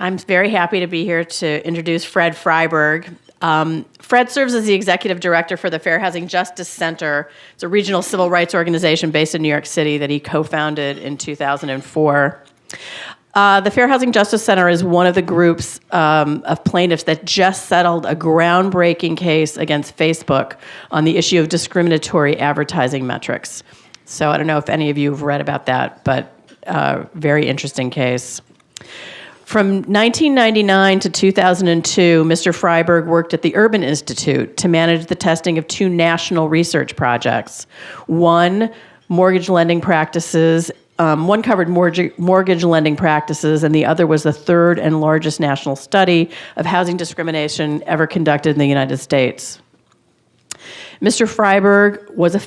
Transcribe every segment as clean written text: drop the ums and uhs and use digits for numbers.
I'm very happy to be here to introduce Fred Freiberg. Fred serves as the executive director for the Fair Housing Justice Center. It's a regional civil rights organization based in New York City that he co-founded in 2004. The Fair Housing Justice Center is one of the groups of plaintiffs that just settled a groundbreaking case against Facebook on the issue of discriminatory advertising metrics. So I don't know if any of you have read about that, but very interesting case. From 1999 to 2002, Mr. Freiberg worked at the Urban Institute to manage the testing of two national research projects. One, mortgage lending practices. One covered mortgage lending practices, and the other was the third and largest national study of housing discrimination ever conducted in the United States. Mr. Freiberg was the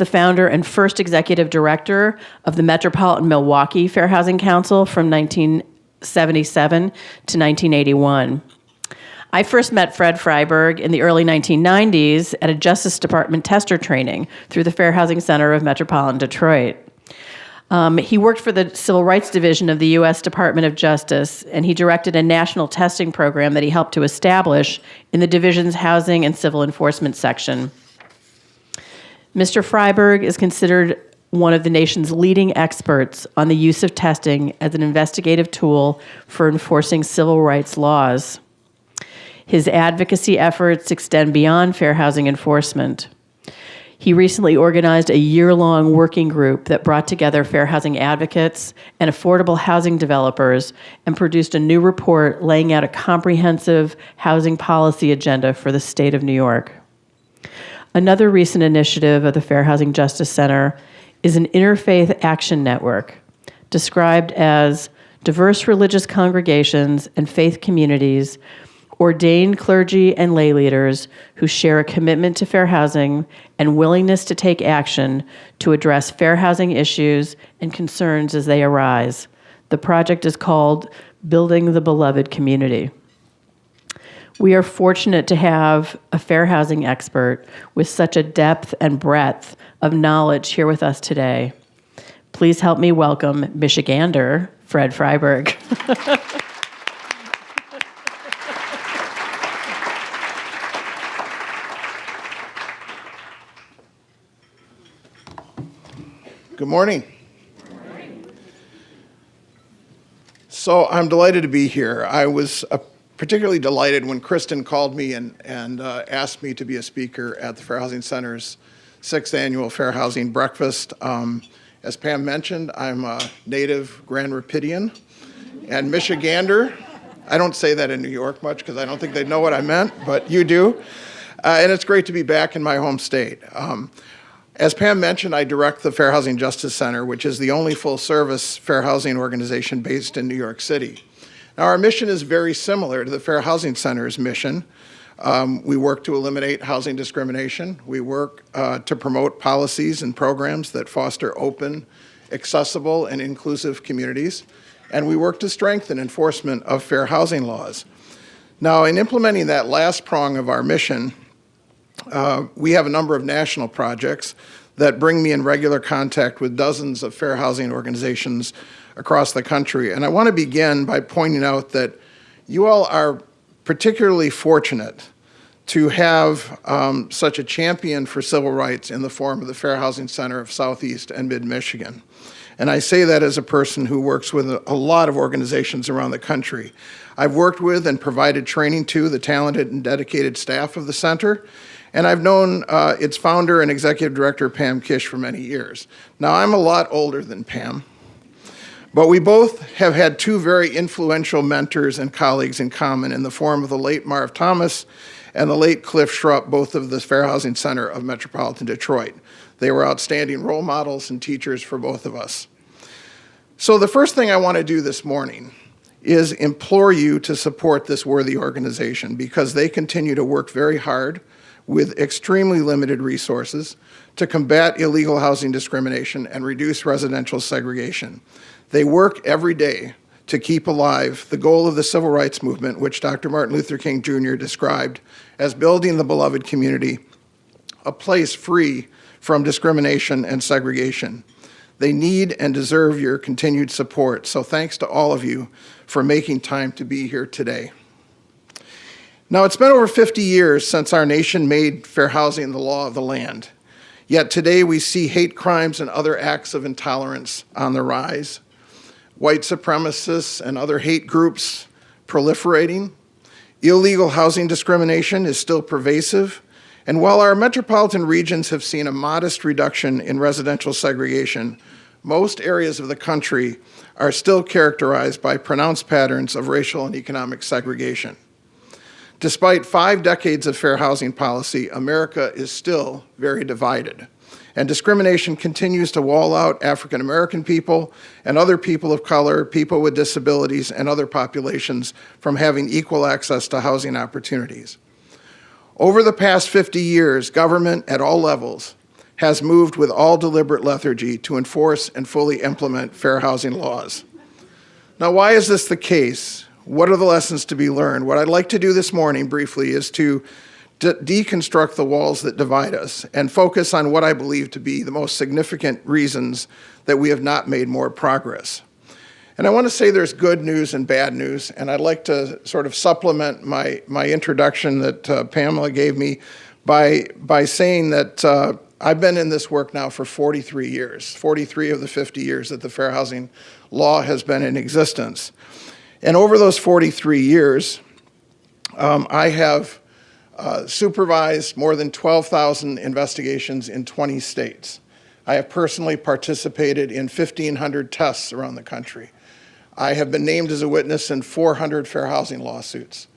founder and first executive director of the Metropolitan Milwaukee Fair Housing Council from 1977 to 1981. I first met Fred Freiberg in the early 1990s at a Justice Department tester training through the Fair Housing Center of Metropolitan Detroit. He worked for the Civil Rights Division of the U.S. Department of Justice, and he directed a national testing program that he helped to establish in the division's Housing and Civil Enforcement section. Mr. Freiberg is considered one of the nation's leading experts on the use of testing as an investigative tool for enforcing civil rights laws. His advocacy efforts extend beyond fair housing enforcement. He recently organized a year-long working group that brought together fair housing advocates and affordable housing developers and produced a new report laying out a comprehensive housing policy agenda for the state of New York. Another recent initiative of the Fair Housing Justice Center is an interfaith action network described as diverse religious congregations and faith communities, ordained clergy and lay leaders who share a commitment to fair housing and willingness to take action to address fair housing issues and concerns as they arise. The project is called Building the Beloved Community. We are fortunate to have a fair housing expert with such a depth and breadth of knowledge here with us today. Please help me welcome Michigander, Fred Freiberg. Good morning. So I'm delighted to be here. I was particularly delighted when Kristen called me and asked me to be a speaker at the Fair Housing Center's 6th annual Fair Housing Breakfast. As Pam mentioned, I'm a native Grand Rapidian and Michigander. I don't say that in New York much because I don't think they know what I meant, but you do. And it's great to be back in my home state. As Pam mentioned, I direct the Fair Housing Justice Center, which is the only full-service fair housing organization based in New York City. Now, our mission is very similar to the Fair Housing Center's mission. We work to eliminate housing discrimination. We work to promote policies and programs that foster open, accessible, and inclusive communities. And we work to strengthen enforcement of fair housing laws. Now, in implementing that last prong of our mission, we have a number of national projects that bring me in regular contact with dozens of fair housing organizations across the country. And I want to begin by pointing out that you all are particularly fortunate to have such a champion for civil rights in the form of the Fair Housing Center of Southeast and Mid-Michigan. And I say that as a person who works with a lot of organizations around the country. I've worked with and provided training to the talented and dedicated staff of the center, and I've known its founder and executive director, Pam Kish, for many years. Now, I'm a lot older than Pam, but we both have had two very influential mentors and colleagues in common in the form of the late Marv Thomas and the late Cliff Schrupp, both of the Fair Housing Center of Metropolitan Detroit. They were outstanding role models and teachers for both of us. So the first thing I want to do this morning is implore you to support this worthy organization because they continue to work very hard with extremely limited resources to combat illegal housing discrimination and reduce residential segregation. They work every day to keep alive the goal of the civil rights movement, which Dr. Martin Luther King Jr. described as building the beloved community, a place free from discrimination and segregation. They need and deserve your continued support. So thanks to all of you for making time to be here today. Now, it's been over 50 years since our nation made fair housing the law of the land. Yet today we see hate crimes and other acts of intolerance on the rise. White supremacists and other hate groups proliferating. Illegal housing discrimination is still pervasive. And while our metropolitan regions have seen a modest reduction in residential segregation, most areas of the country are still characterized by pronounced patterns of racial and economic segregation. Despite 5 decades of fair housing policy, America is still very divided, and discrimination continues to wall out African American people and other people of color, people with disabilities, and other populations from having equal access to housing opportunities. Over the past 50 years, government at all levels has moved with all deliberate lethargy to enforce and fully implement fair housing laws. Now, why is this the case? What are the lessons to be learned? What I'd like to do this morning briefly is to deconstruct the walls that divide us and focus on what I believe to be the most significant reasons that we have not made more progress. And I want to say there's good news and bad news, and I'd like to sort of supplement my introduction that Pamela gave me by saying that I've been in this work now for 43 years, 43 of the 50 years that the fair housing law has been in existence. And over those 43 years, I have supervised more than 12,000 investigations in 20 states. I have personally participated in 1,500 tests around the country. I have been named as a witness in 400 fair housing lawsuits.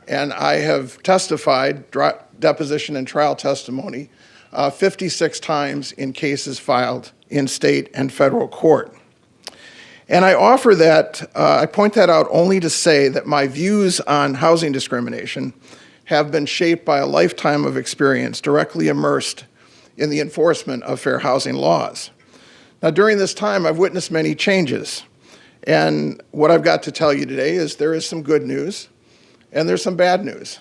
And I have testified, deposition and trial testimony, 56 times in cases filed in state and federal court. And I offer that, I point that out only to say that my views on housing discrimination have been shaped by a lifetime of experience directly immersed in the enforcement of fair housing laws. Now, during this time, I've witnessed many changes. And what I've got to tell you today is there is some good news and there's some bad news.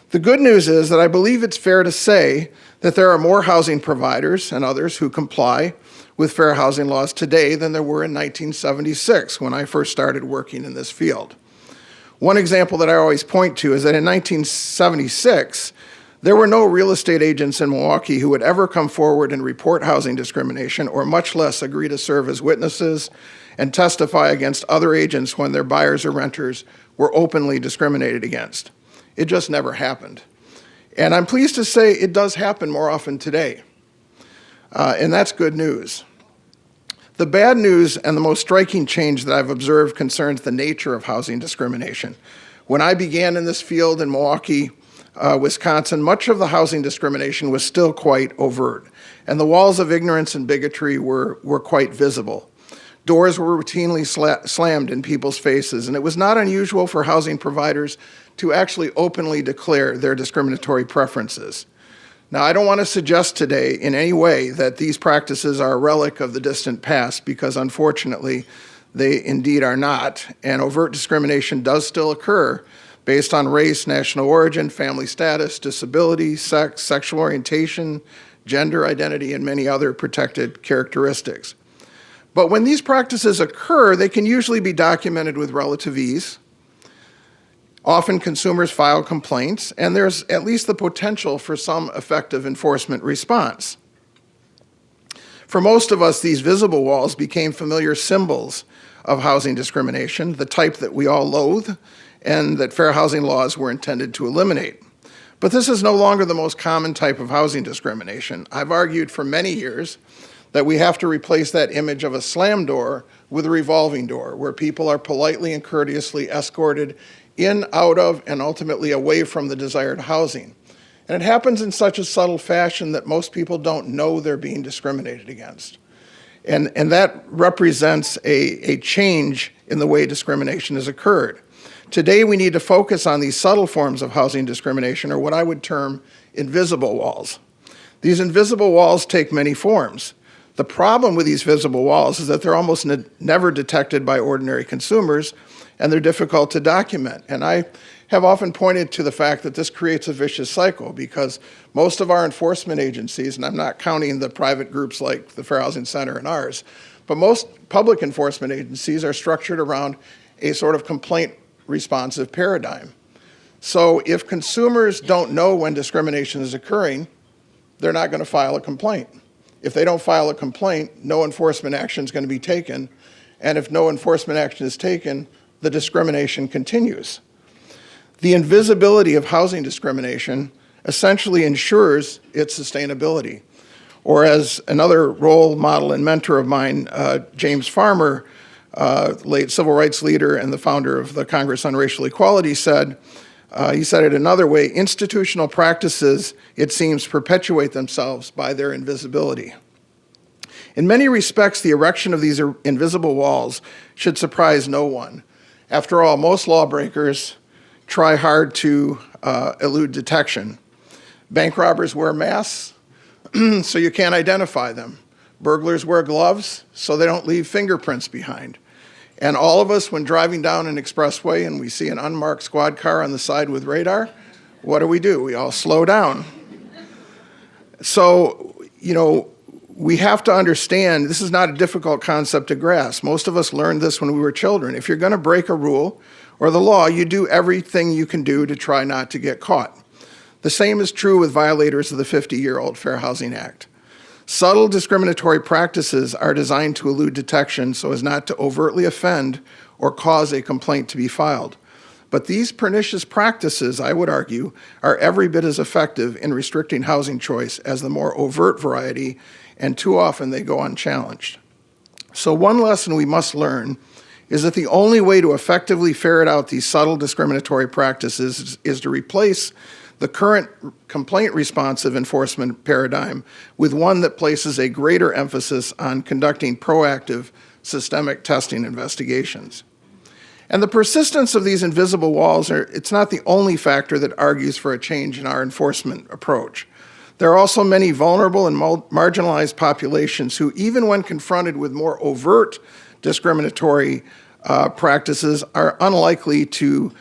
The good news is that I believe it's fair to say that there are more housing providers and others who comply with fair housing laws today than there were in 1976 when I first started working in this field. One example that I always point to is that in 1976, there were no real estate agents in Milwaukee who would ever come forward and report housing discrimination, or much less agree to serve as witnesses and testify against other agents when their buyers or renters were openly discriminated against. It just never happened. And I'm pleased to say it does happen more often today. And that's good news. The bad news and the most striking change that I've observed concerns the nature of housing discrimination. When I began in this field in Milwaukee, Wisconsin, much of the housing discrimination was still quite overt, and the walls of ignorance and bigotry were quite visible. Doors were routinely slammed in people's faces, and it was not unusual for housing providers to actually openly declare their discriminatory preferences. Now, I don't want to suggest today in any way that these practices are a relic of the distant past, because unfortunately, they indeed are not, and overt discrimination does still occur based on race, national origin, family status, disability, sex, sexual orientation, gender identity, and many other protected characteristics. But when these practices occur, they can usually be documented with relative ease. Often consumers file complaints, and there's at least the potential for some effective enforcement response. For most of us, these visible walls became familiar symbols of housing discrimination, the type that we all loathe and that fair housing laws were intended to eliminate. But this is no longer the most common type of housing discrimination. I've argued for many years that we have to replace that image of a slam door with a revolving door, where people are politely and courteously escorted in, out of, and ultimately away from the desired housing. And it happens in such a subtle fashion that most people don't know they're being discriminated against. And that represents a change in the way discrimination has occurred. Today, we need to focus on these subtle forms of housing discrimination, or what I would term invisible walls. These invisible walls take many forms. The problem with these visible walls is that they're almost never detected by ordinary consumers, and they're difficult to document. And I have often pointed to the fact that this creates a vicious cycle because most of our enforcement agencies, and I'm not counting the private groups like the Fair Housing Center and ours, but most public enforcement agencies are structured around a sort of complaint responsive paradigm. So if consumers don't know when discrimination is occurring, they're not going to file a complaint. If they don't file a complaint, no enforcement action is going to be taken. And if no enforcement action is taken, the discrimination continues. The invisibility of housing discrimination essentially ensures its sustainability. Or as another role model and mentor of mine, James Farmer, late civil rights leader and the founder of the Congress on Racial Equality, said, he said it another way, institutional practices, it seems, perpetuate themselves by their invisibility. In many respects, the erection of these invisible walls should surprise no one. After all, most lawbreakers try hard to elude detection. Bank robbers wear masks, so you can't identify them. Burglars wear gloves, so they don't leave fingerprints behind. And all of us, when driving down an expressway and we see an unmarked squad car on the side with radar, what do? We all slow down. So, we have to understand this is not a difficult concept to grasp. Most of us learned this when we were children. If you're going to break a rule or the law, you do everything you can do to try not to get caught. The same is true with violators of the 50-year-old Fair Housing Act. Subtle discriminatory practices are designed to elude detection so as not to overtly offend or cause a complaint to be filed. But these pernicious practices, I would argue, are every bit as effective in restricting housing choice as the more overt variety, and too often they go unchallenged. So one lesson we must learn is that the only way to effectively ferret out these subtle discriminatory practices is to replace the current complaint-responsive enforcement paradigm with one that places a greater emphasis on conducting proactive systemic testing investigations. And the persistence of these invisible walls, it's not the only factor that argues for a change in our enforcement approach. There are also many vulnerable and marginalized populations who, even when confronted with more overt discriminatory practices, are unlikely to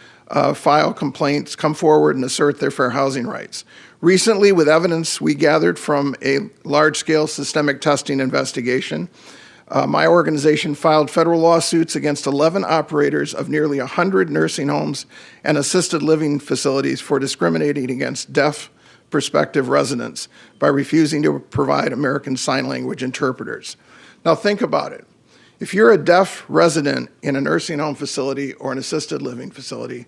file complaints, come forward, and assert their fair housing rights. Recently, with evidence we gathered from a large-scale systemic testing investigation, my organization filed federal lawsuits against 11 operators of nearly 100 nursing homes and assisted living facilities for discriminating against deaf prospective residents by refusing to provide American Sign Language interpreters. Now think about it. If you're a deaf resident in a nursing home facility or an assisted living facility,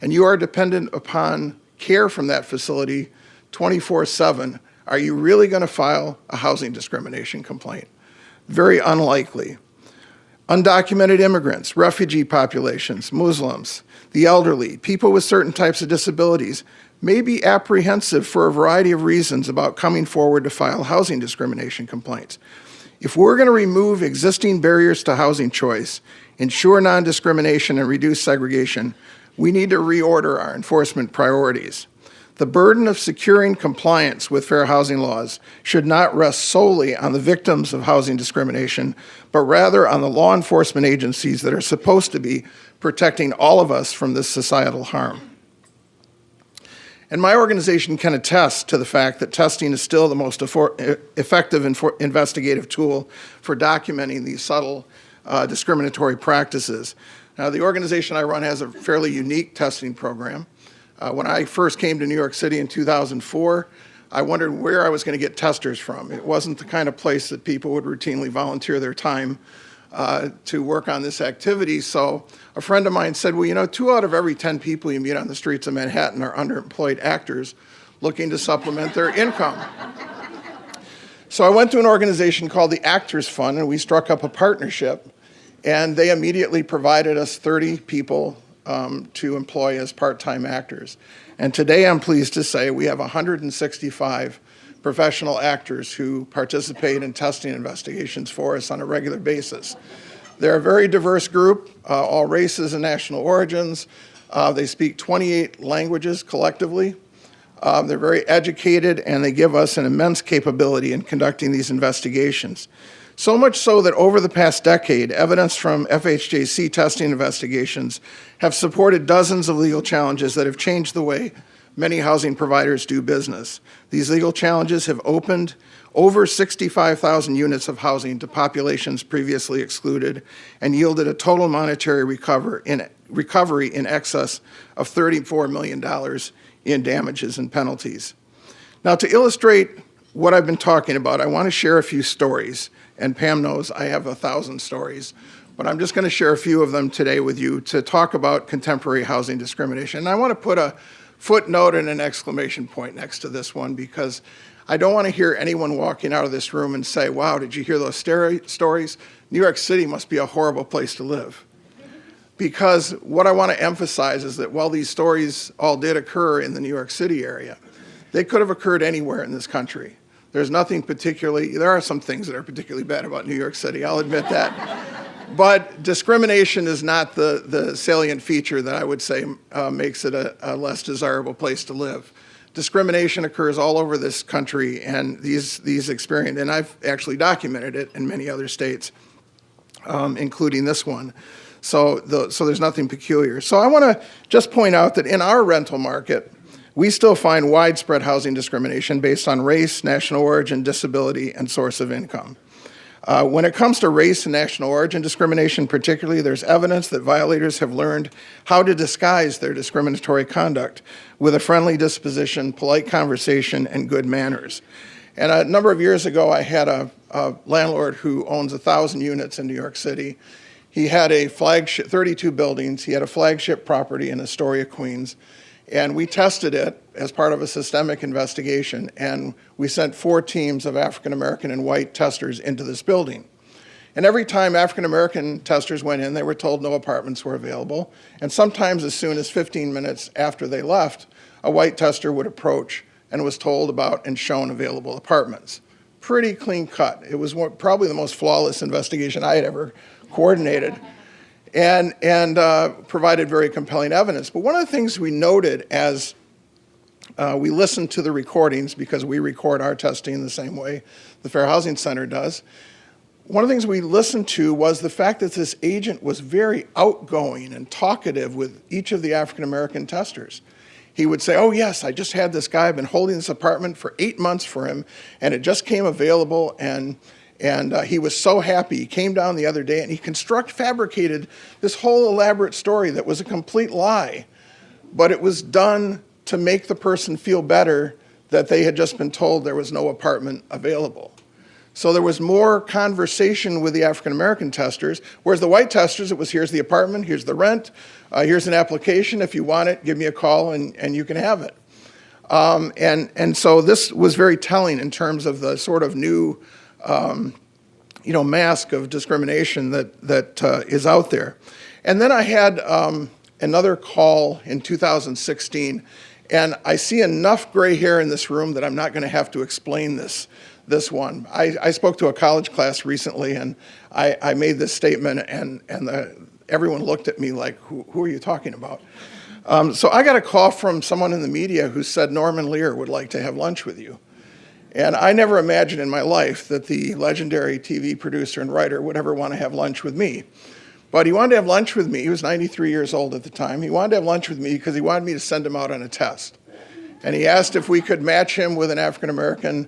and you are dependent upon care from that facility 24/7, are you really going to file a housing discrimination complaint? Very unlikely. Undocumented immigrants, refugee populations, Muslims, the elderly, people with certain types of disabilities may be apprehensive for a variety of reasons about coming forward to file housing discrimination complaints. If we're going to remove existing barriers to housing choice, ensure non-discrimination, and reduce segregation, we need to reorder our enforcement priorities. The burden of securing compliance with fair housing laws should not rest solely on the victims of housing discrimination, but rather on the law enforcement agencies that are supposed to be protecting all of us from this societal harm. And my organization can attest to the fact that testing is still the most effective investigative tool for documenting these subtle discriminatory practices. Now, the organization I run has a fairly unique testing program. When I first came to New York City in 2004, I wondered where I was going to get testers from. It wasn't the kind of place that people would routinely volunteer their time to work on this activity. So a friend of mine said, well, 2 out of every 10 people you meet on the streets of Manhattan are underemployed actors looking to supplement their income. So I went to an organization called the Actors Fund, and we struck up a partnership, and they immediately provided us 30 people to employ as part-time actors. And today I'm pleased to say we have 165 professional actors who participate in testing investigations for us on a regular basis. They're a very diverse group, all races and national origins. They speak 28 languages collectively. They're very educated, and they give us an immense capability in conducting these investigations. So much so that over the past decade, evidence from FHJC testing investigations have supported dozens of legal challenges that have changed the way many housing providers do business. These legal challenges have opened over 65,000 units of housing to populations previously excluded and yielded a total monetary recovery in excess of $34 million in damages and penalties. Now, to illustrate what I've been talking about, I want to share a few stories. And Pam knows I have 1,000 stories, but I'm just going to share a few of them today with you to talk about contemporary housing discrimination. And I want to put a footnote and an exclamation point next to this one, because I don't want to hear anyone walking out of this room and say, wow, did you hear those stories? New York City must be a horrible place to live. Because what I want to emphasize is that while these stories all did occur in the New York City area, they could have occurred anywhere in this country. There's nothing particularly, there are some things that are particularly bad about New York City, I'll admit that. But discrimination is not the salient feature that I would say makes it a less desirable place to live. Discrimination occurs all over this country, and these experience, and I've actually documented it in many other states, including this one. So there's nothing peculiar. So I want to just point out that in our rental market, we still find widespread housing discrimination based on race, national origin, disability, and source of income. When it comes to race and national origin discrimination particularly, there's evidence that violators have learned how to disguise their discriminatory conduct with a friendly disposition, polite conversation, and good manners. And a number of years ago, I had a landlord who owns 1,000 units in New York City. He had a flagship, 32 buildings. He had a flagship property in Astoria, Queens. And we tested it as part of a systemic investigation, and we sent 4 teams of African American and white testers into this building. And every time African American testers went in, they were told no apartments were available. And sometimes as soon as 15 minutes after they left, a white tester would approach and was told about and shown available apartments. Pretty clean cut. It was probably the most flawless investigation I had ever coordinated. And provided very compelling evidence. But one of the things we noted as we listened to the recordings, because we record our testing the same way the Fair Housing Center does, one of the things we listened to was the fact that this agent was very outgoing and talkative with each of the African American testers. He would say, oh yes, I just had this guy, I've been holding this apartment for 8 months for him, and it just came available, and he was so happy. He came down the other day and he fabricated this whole elaborate story that was a complete lie. But it was done to make the person feel better that they had just been told there was no apartment available. So there was more conversation with the African American testers, whereas the white testers, it was here's the apartment, here's the rent, here's an application. If you want it, give me a call and you can have it. And so this was very telling in terms of the sort of new mask of discrimination that is out there. And then I had another call in 2016, and I see enough gray hair in this room that I'm not going to have to explain this one. I spoke to a college class recently, and I made this statement, and everyone looked at me like, who are you talking about? So I got a call from someone in the media who said Norman Lear would like to have lunch with you. And I never imagined in my life that the legendary TV producer and writer would ever want to have lunch with me. But he wanted to have lunch with me. He was 93 years old at the time. He wanted to have lunch with me because he wanted me to send him out on a test. And he asked if we could match him with an African-American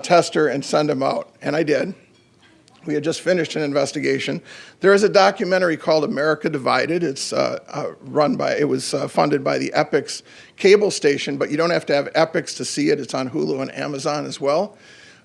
tester and send him out. And I did. We had just finished an investigation. There is a documentary called America Divided. It's funded by the Epix cable station, but you don't have to have Epix to see it. It's on Hulu and Amazon as well.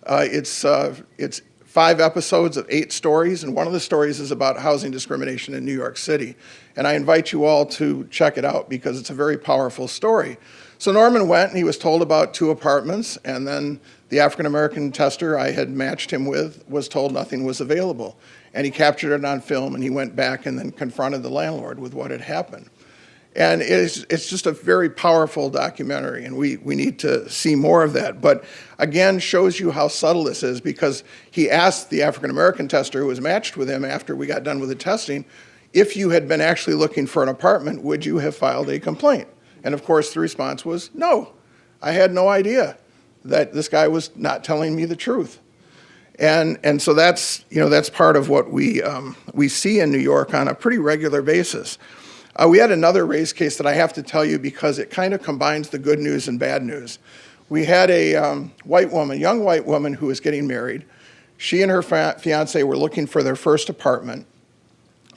It's 5 episodes of 8 stories, and one of the stories is about housing discrimination in New York City. And I invite you all to check it out because it's a very powerful story. So Norman went and he was told about 2 apartments, and then the African-American tester I had matched him with was told nothing was available. And he captured it on film, and he went back and then confronted the landlord with what had happened. And it's just a very powerful documentary, and we need to see more of that. But again, shows you how subtle this is, because he asked the African-American tester who was matched with him after we got done with the testing, if you had been actually looking for an apartment, would you have filed a complaint? And of course, the response was, no, I had no idea that this guy was not telling me the truth. And so that's part of what we see in New York on a pretty regular basis. We had another race case that I have to tell you because it kind of combines the good news and bad news. We had a young white woman who was getting married. She and her fiance were looking for their first apartment.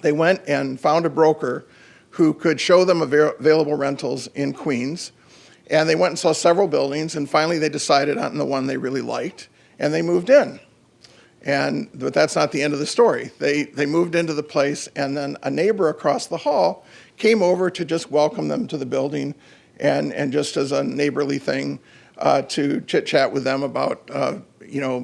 They went and found a broker who could show them available rentals in Queens. And they went and saw several buildings, and finally they decided on the one they really liked, and they moved in. But that's not the end of the story. They moved into the place, and then a neighbor across the hall came over to just welcome them to the building, and just as a neighborly thing, to chit-chat with them about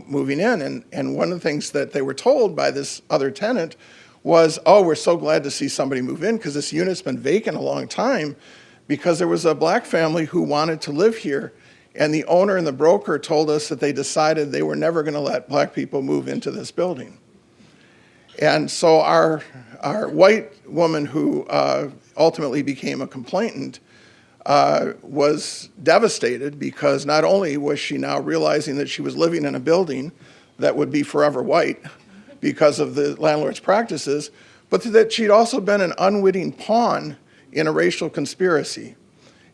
moving in. And one of the things that they were told by this other tenant was, oh, we're so glad to see somebody move in because this unit's been vacant a long time because there was a black family who wanted to live here, and the owner and the broker told us that they decided they were never going to let black people move into this building. And so our white woman who ultimately became a complainant was devastated because not only was she now realizing that she was living in a building that would be forever white because of the landlord's practices, but that she'd also been an unwitting pawn in a racial conspiracy.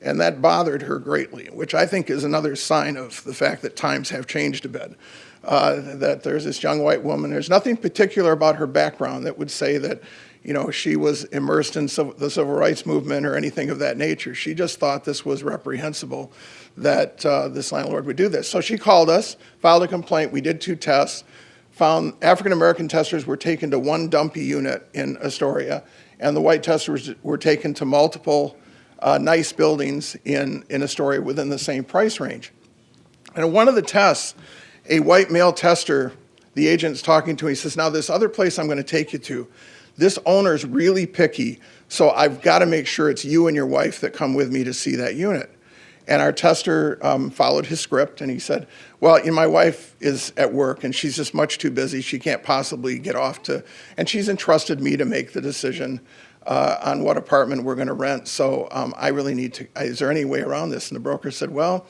And that bothered her greatly, which I think is another sign of the fact that times have changed a bit. That there's this young white woman, there's nothing particular about her background that would say that she was immersed in the civil rights movement or anything of that nature. She just thought this was reprehensible, that this landlord would do this. So she called us, filed a complaint, we did 2 tests, found African-American testers were taken to one dumpy unit in Astoria, and the white testers were taken to multiple nice buildings in Astoria within the same price range. And in one of the tests, a white male tester, the agent's talking to him, he says, now this other place I'm going to take you to, this owner's really picky, so I've got to make sure it's you and your wife that come with me to see that unit. And our tester followed his script, and he said, well, my wife is at work, and she's just much too busy. She can't possibly get off and she's entrusted me to make the decision on what apartment we're going to rent. So I really need to, is there any way around this? And the broker said, well,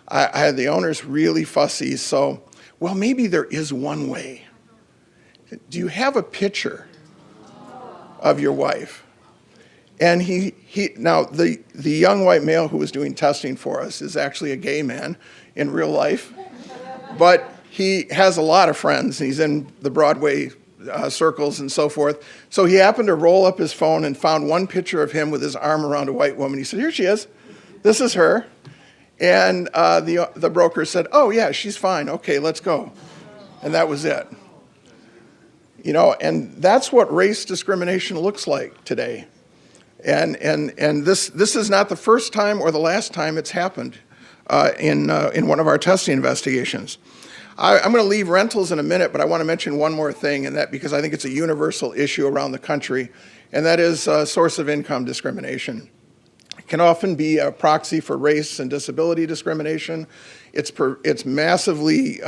I had the owner's really fussy, so, well, maybe there is one way. Do you have a picture of your wife? And now the young white male who was doing testing for us is actually a gay man in real life, but he has a lot of friends. He's in the Broadway circles and so forth. So he happened to roll up his phone and found one picture of him with his arm around a white woman. He said, here she is. This is her. And the broker said, oh, yeah, she's fine. Okay, let's go. And that was it. And that's what race discrimination looks like today. And this is not the first time or the last time it's happened in one of our testing investigations. I'm going to leave rentals in a minute, but I want to mention one more thing, and that because I think it's a universal issue around the country, and that is source of income discrimination. It can often be a proxy for race and disability discrimination. It's massively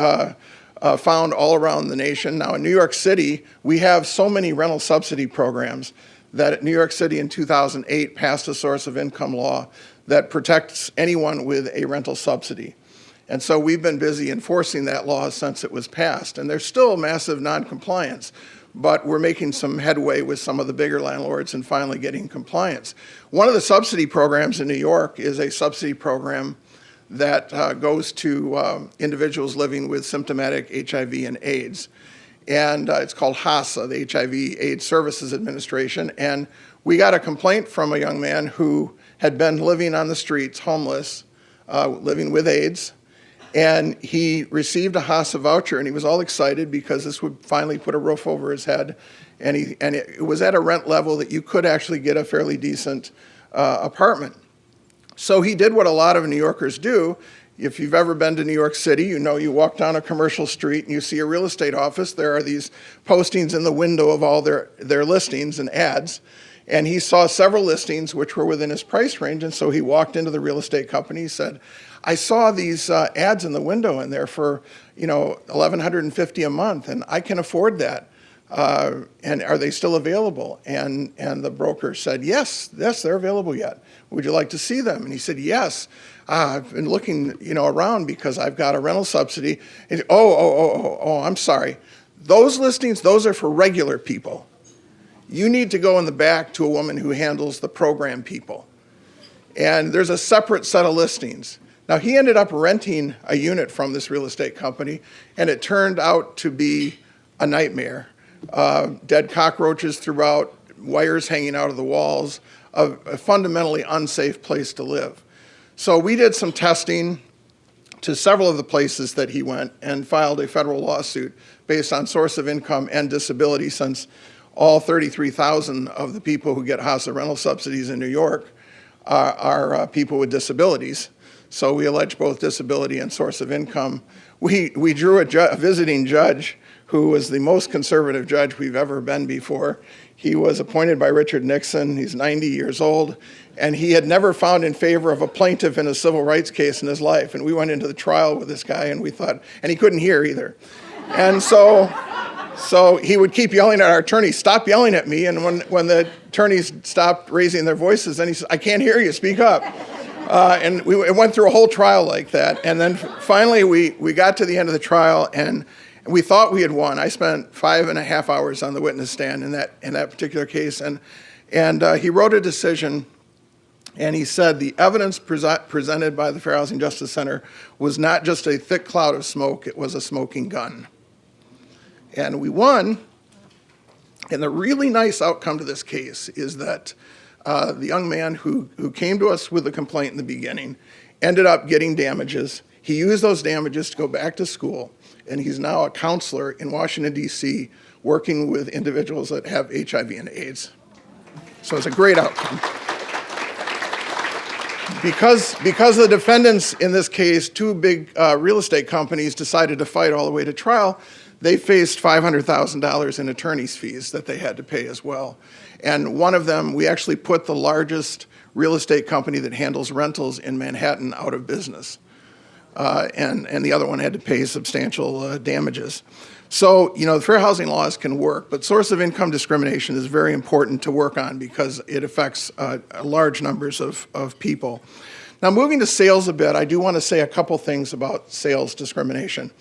found all around the nation. Now in New York City, we have so many rental subsidy programs that New York City in 2008 passed a source of income law that protects anyone with a rental subsidy. And so we've been busy enforcing that law since it was passed. And there's still massive noncompliance, but we're making some headway with some of the bigger landlords and finally getting compliance. One of the subsidy programs in New York is a subsidy program that goes to individuals living with symptomatic HIV and AIDS. And it's called HASA, the HIV/AIDS Services Administration. And we got a complaint from a young man who had been living on the streets, homeless, living with AIDS. And he received a HASA voucher, and he was all excited because this would finally put a roof over his head. And it was at a rent level that you could actually get a fairly decent apartment. So he did what a lot of New Yorkers do. If you've ever been to New York City, you walk down a commercial street and you see a real estate office. There are these postings in the window of all their listings and ads. And he saw several listings which were within his price range, and so he walked into the real estate company. He said, I saw these ads in the window, and they're for $1,150 a month, and I can afford that. And are they still available? And the broker said, yes, they're available yet. Would you like to see them? And he said, yes. I've been looking, around because I've got a rental subsidy. And, I'm sorry. Those listings, those are for regular people. You need to go in the back to a woman who handles the program people. And there's a separate set of listings. Now, he ended up renting a unit from this real estate company, and it turned out to be a nightmare. Dead cockroaches throughout, wires hanging out of the walls, a fundamentally unsafe place to live. So we did some testing to several of the places that he went and filed a federal lawsuit based on source of income and disability, since all 33,000 of the people who get house and rental subsidies in New York are people with disabilities. So we allege both disability and source of income. We drew a visiting judge who was the most conservative judge we've ever been before. He was appointed by Richard Nixon. He's 90 years old, and he had never found in favor of a plaintiff in a civil rights case in his life. And we went into the trial with this guy, and we thought, and he couldn't hear either. And so he would keep yelling at our attorney, stop yelling at me. And when the attorneys stopped raising their voices, then he said, I can't hear you, speak up. And it went through a whole trial like that. And then finally we got to the end of the trial, and we thought we had won. I spent 5.5 hours on the witness stand in that particular case. And he wrote a decision, and he said the evidence presented by the Fair Housing Justice Center was not just a thick cloud of smoke, it was a smoking gun. And we won. And the really nice outcome to this case is that the young man who came to us with a complaint in the beginning ended up getting damages. He used those damages to go back to school, and he's now a counselor in Washington, D.C., working with individuals that have HIV and AIDS. So it's a great outcome. Because the defendants in this case, two big real estate companies, decided to fight all the way to trial, they faced $500,000 in attorney's fees that they had to pay as well. And one of them, we actually put the largest real estate company that handles rentals in Manhattan out of business. And the other one had to pay substantial damages. So, the fair housing laws can work, but source of income discrimination is very important to work on because it affects large numbers of people. Now, moving to sales a bit, I do want to say a couple things about sales discrimination.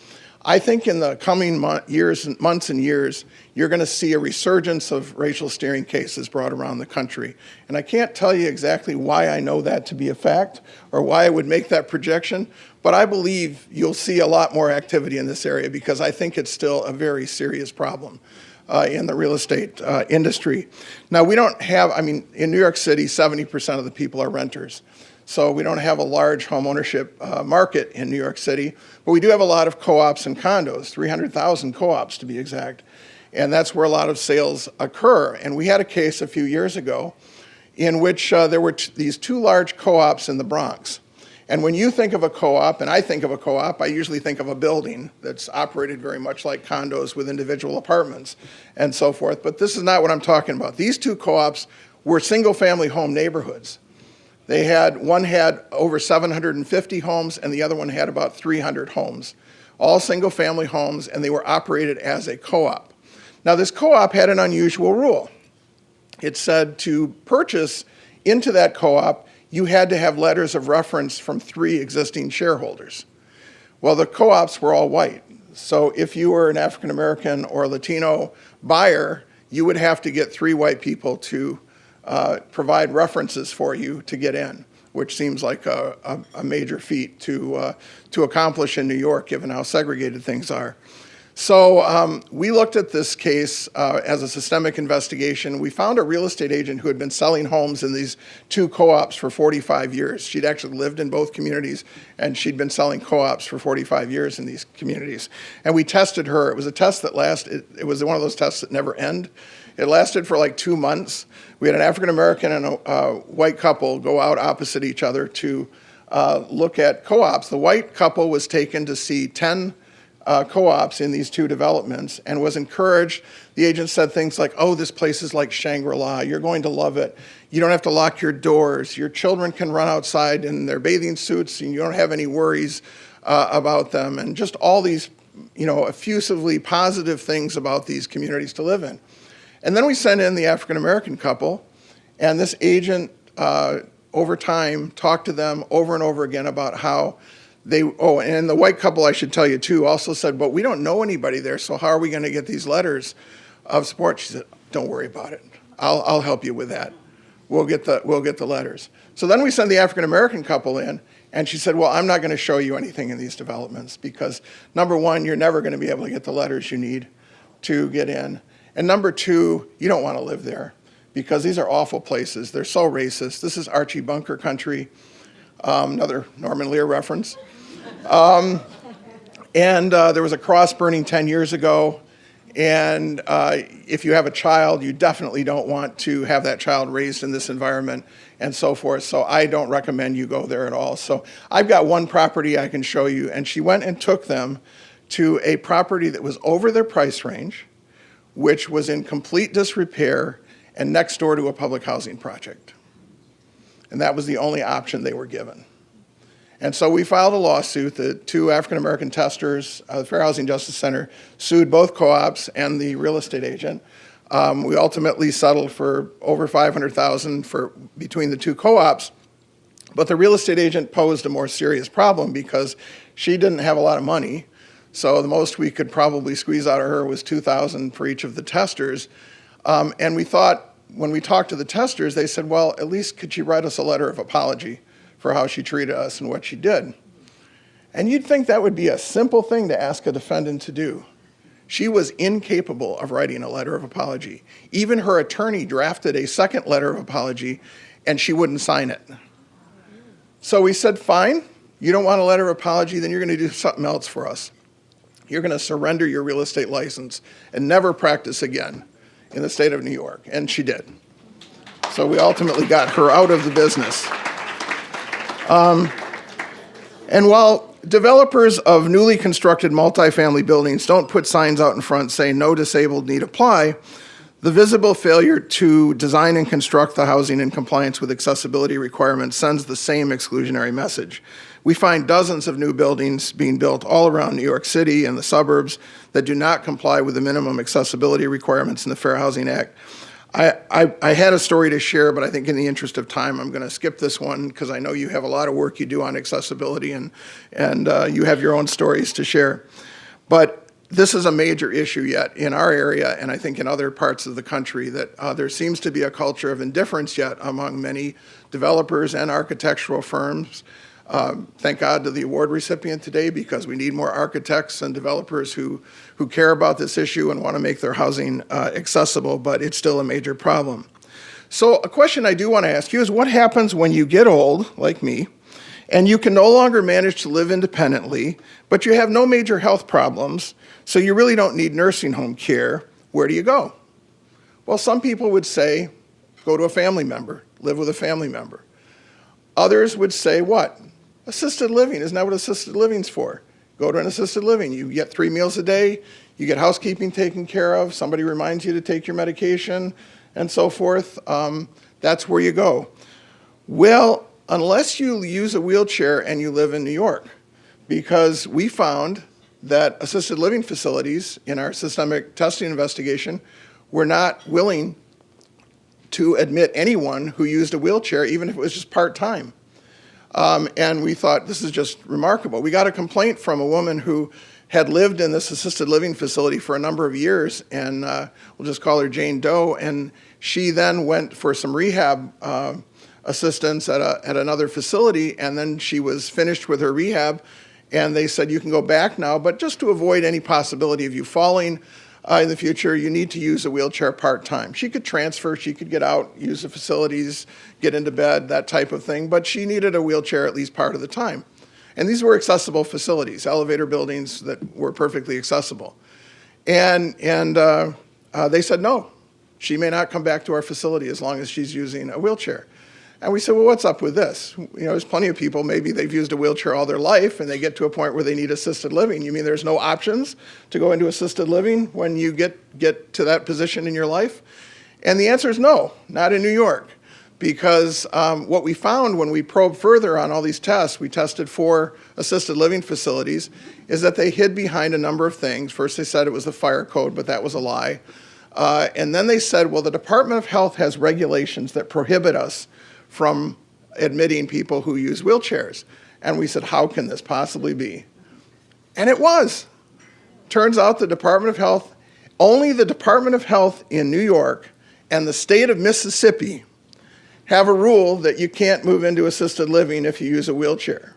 I think in the coming months and years, you're going to see a resurgence of racial steering cases brought around the country. And I can't tell you exactly why I know that to be a fact or why I would make that projection, but I believe you'll see a lot more activity in this area because I think it's still a very serious problem in the real estate industry. Now, we don't have, in New York City, 70% of the people are renters. So we don't have a large home ownership market in New York City, but we do have a lot of co-ops and condos, 300,000 co-ops to be exact. And that's where a lot of sales occur. And we had a case a few years ago in which there were these two large co-ops in the Bronx. And when you think of a co-op, and I think of a co-op, I usually think of a building that's operated very much like condos with individual apartments and so forth. But this is not what I'm talking about. These two co-ops were single-family home neighborhoods. One had over 750 homes, and the other one had about 300 homes, all single-family homes, and they were operated as a co-op. Now, this co-op had an unusual rule. It said to purchase into that co-op, you had to have letters of reference from 3 existing shareholders. Well, the co-ops were all white, so if you were an African-American or Latino buyer, you would have to get 3 white people to provide references for you to get in, which seems like a major feat to accomplish in New York, given how segregated things are. So we looked at this case as a systemic investigation. We found a real estate agent who had been selling homes in these 2 co-ops for 45 years. She'd actually lived in both communities, and she'd been selling co-ops for 45 years in these communities. And we tested her. It was a test that lasted, it was one of those tests that never end. It lasted for like 2 months. We had an African-American and a white couple go out opposite each other to look at co-ops. The white couple was taken to see 10 co-ops in these 2 developments and was encouraged. The agent said things like, oh, this place is like Shangri-La. You're going to love it. You don't have to lock your doors. Your children can run outside in their bathing suits, and you don't have any worries about them. And just all these effusively positive things about these communities to live in. And then we sent in the African-American couple, and this agent, over time, talked to them over and over again about how and the white couple, I should tell you too, also said, but we don't know anybody there, so how are we going to get these letters of support? She said, don't worry about it. I'll help you with that. We'll get the letters. So then we send the African-American couple in, and she said, well, I'm not going to show you anything in these developments because, number one, you're never going to be able to get the letters you need to get in. And number two, you don't want to live there because these are awful places. They're so racist. This is Archie Bunker country, another Norman Lear reference. And there was a cross burning 10 years ago. And if you have a child, you definitely don't want to have that child raised in this environment and so forth. So I don't recommend you go there at all. So I've got one property I can show you. And she went and took them to a property that was over their price range, which was in complete disrepair and next door to a public housing project. And that was the only option they were given. And so we filed a lawsuit. The two African-American testers, the Fair Housing Justice Center, sued both co-ops and the real estate agent. We ultimately settled for over $500,000 between the two co-ops. But the real estate agent posed a more serious problem because she didn't have a lot of money. So the most we could probably squeeze out of her was $2,000 for each of the testers. And we thought, when we talked to the testers, they said, well, at least could she write us a letter of apology for how she treated us and what she did. And you'd think that would be a simple thing to ask a defendant to do. She was incapable of writing a letter of apology. Even her attorney drafted a second letter of apology, and she wouldn't sign it. So we said, fine, you don't want a letter of apology, then you're going to do something else for us. You're going to surrender your real estate license and never practice again in the state of New York. And she did. So we ultimately got her out of the business. And while developers of newly constructed multifamily buildings don't put signs out in front saying no disabled need apply, the visible failure to design and construct the housing in compliance with accessibility requirements sends the same exclusionary message. We find dozens of new buildings being built all around New York City and the suburbs that do not comply with the minimum accessibility requirements in the Fair Housing Act. I had a story to share, but I think in the interest of time, I'm going to skip this one because I know you have a lot of work you do on accessibility and you have your own stories to share. But this is a major issue yet in our area, and I think in other parts of the country, that there seems to be a culture of indifference yet among many developers and architectural firms. Thank God to the award recipient today, because we need more architects and developers who care about this issue and want to make their housing accessible, but it's still a major problem. So a question I do want to ask you is, what happens when you get old, like me, and you can no longer manage to live independently, but you have no major health problems, so you really don't need nursing home care? Where do you go? Well, some people would say, go to a family member, live with a family member. Others would say, what? Assisted living. Isn't that what assisted living's for? Go to an assisted living. You get 3 meals a day. You get housekeeping taken care of. Somebody reminds you to take your medication and so forth. That's where you go. Well, unless you use a wheelchair and you live in New York, because we found that assisted living facilities in our systemic testing investigation were not willing to admit anyone who used a wheelchair, even if it was just part-time. And we thought, this is just remarkable. We got a complaint from a woman who had lived in this assisted living facility for a number of years, and we'll just call her Jane Doe, and she then went for some rehab assistance at another facility, and then she was finished with her rehab, and they said, you can go back now, but just to avoid any possibility of you falling in the future, you need to use a wheelchair part-time. She could transfer, she could get out, use the facilities, get into bed, that type of thing, but she needed a wheelchair at least part of the time. And these were accessible facilities, elevator buildings that were perfectly accessible. And they said, no, she may not come back to our facility as long as she's using a wheelchair. And we said, well, what's up with this? You know, there's plenty of people, maybe they've used a wheelchair all their life and they get to a point where they need assisted living. You mean there's no options to go into assisted living when you get to that position in your life? And the answer is no, not in New York. because what we found when we probed further on all these tests, we tested 4 assisted living facilities, is that they hid behind a number of things. First they said it was the fire code, but that was a lie. And then they said, well, the Department of Health has regulations that prohibit us from admitting people who use wheelchairs. And we said, how can this possibly be? And it was. Turns out the Department of Health, only the Department of Health in New York and the state of Mississippi have a rule that you can't move into assisted living if you use a wheelchair.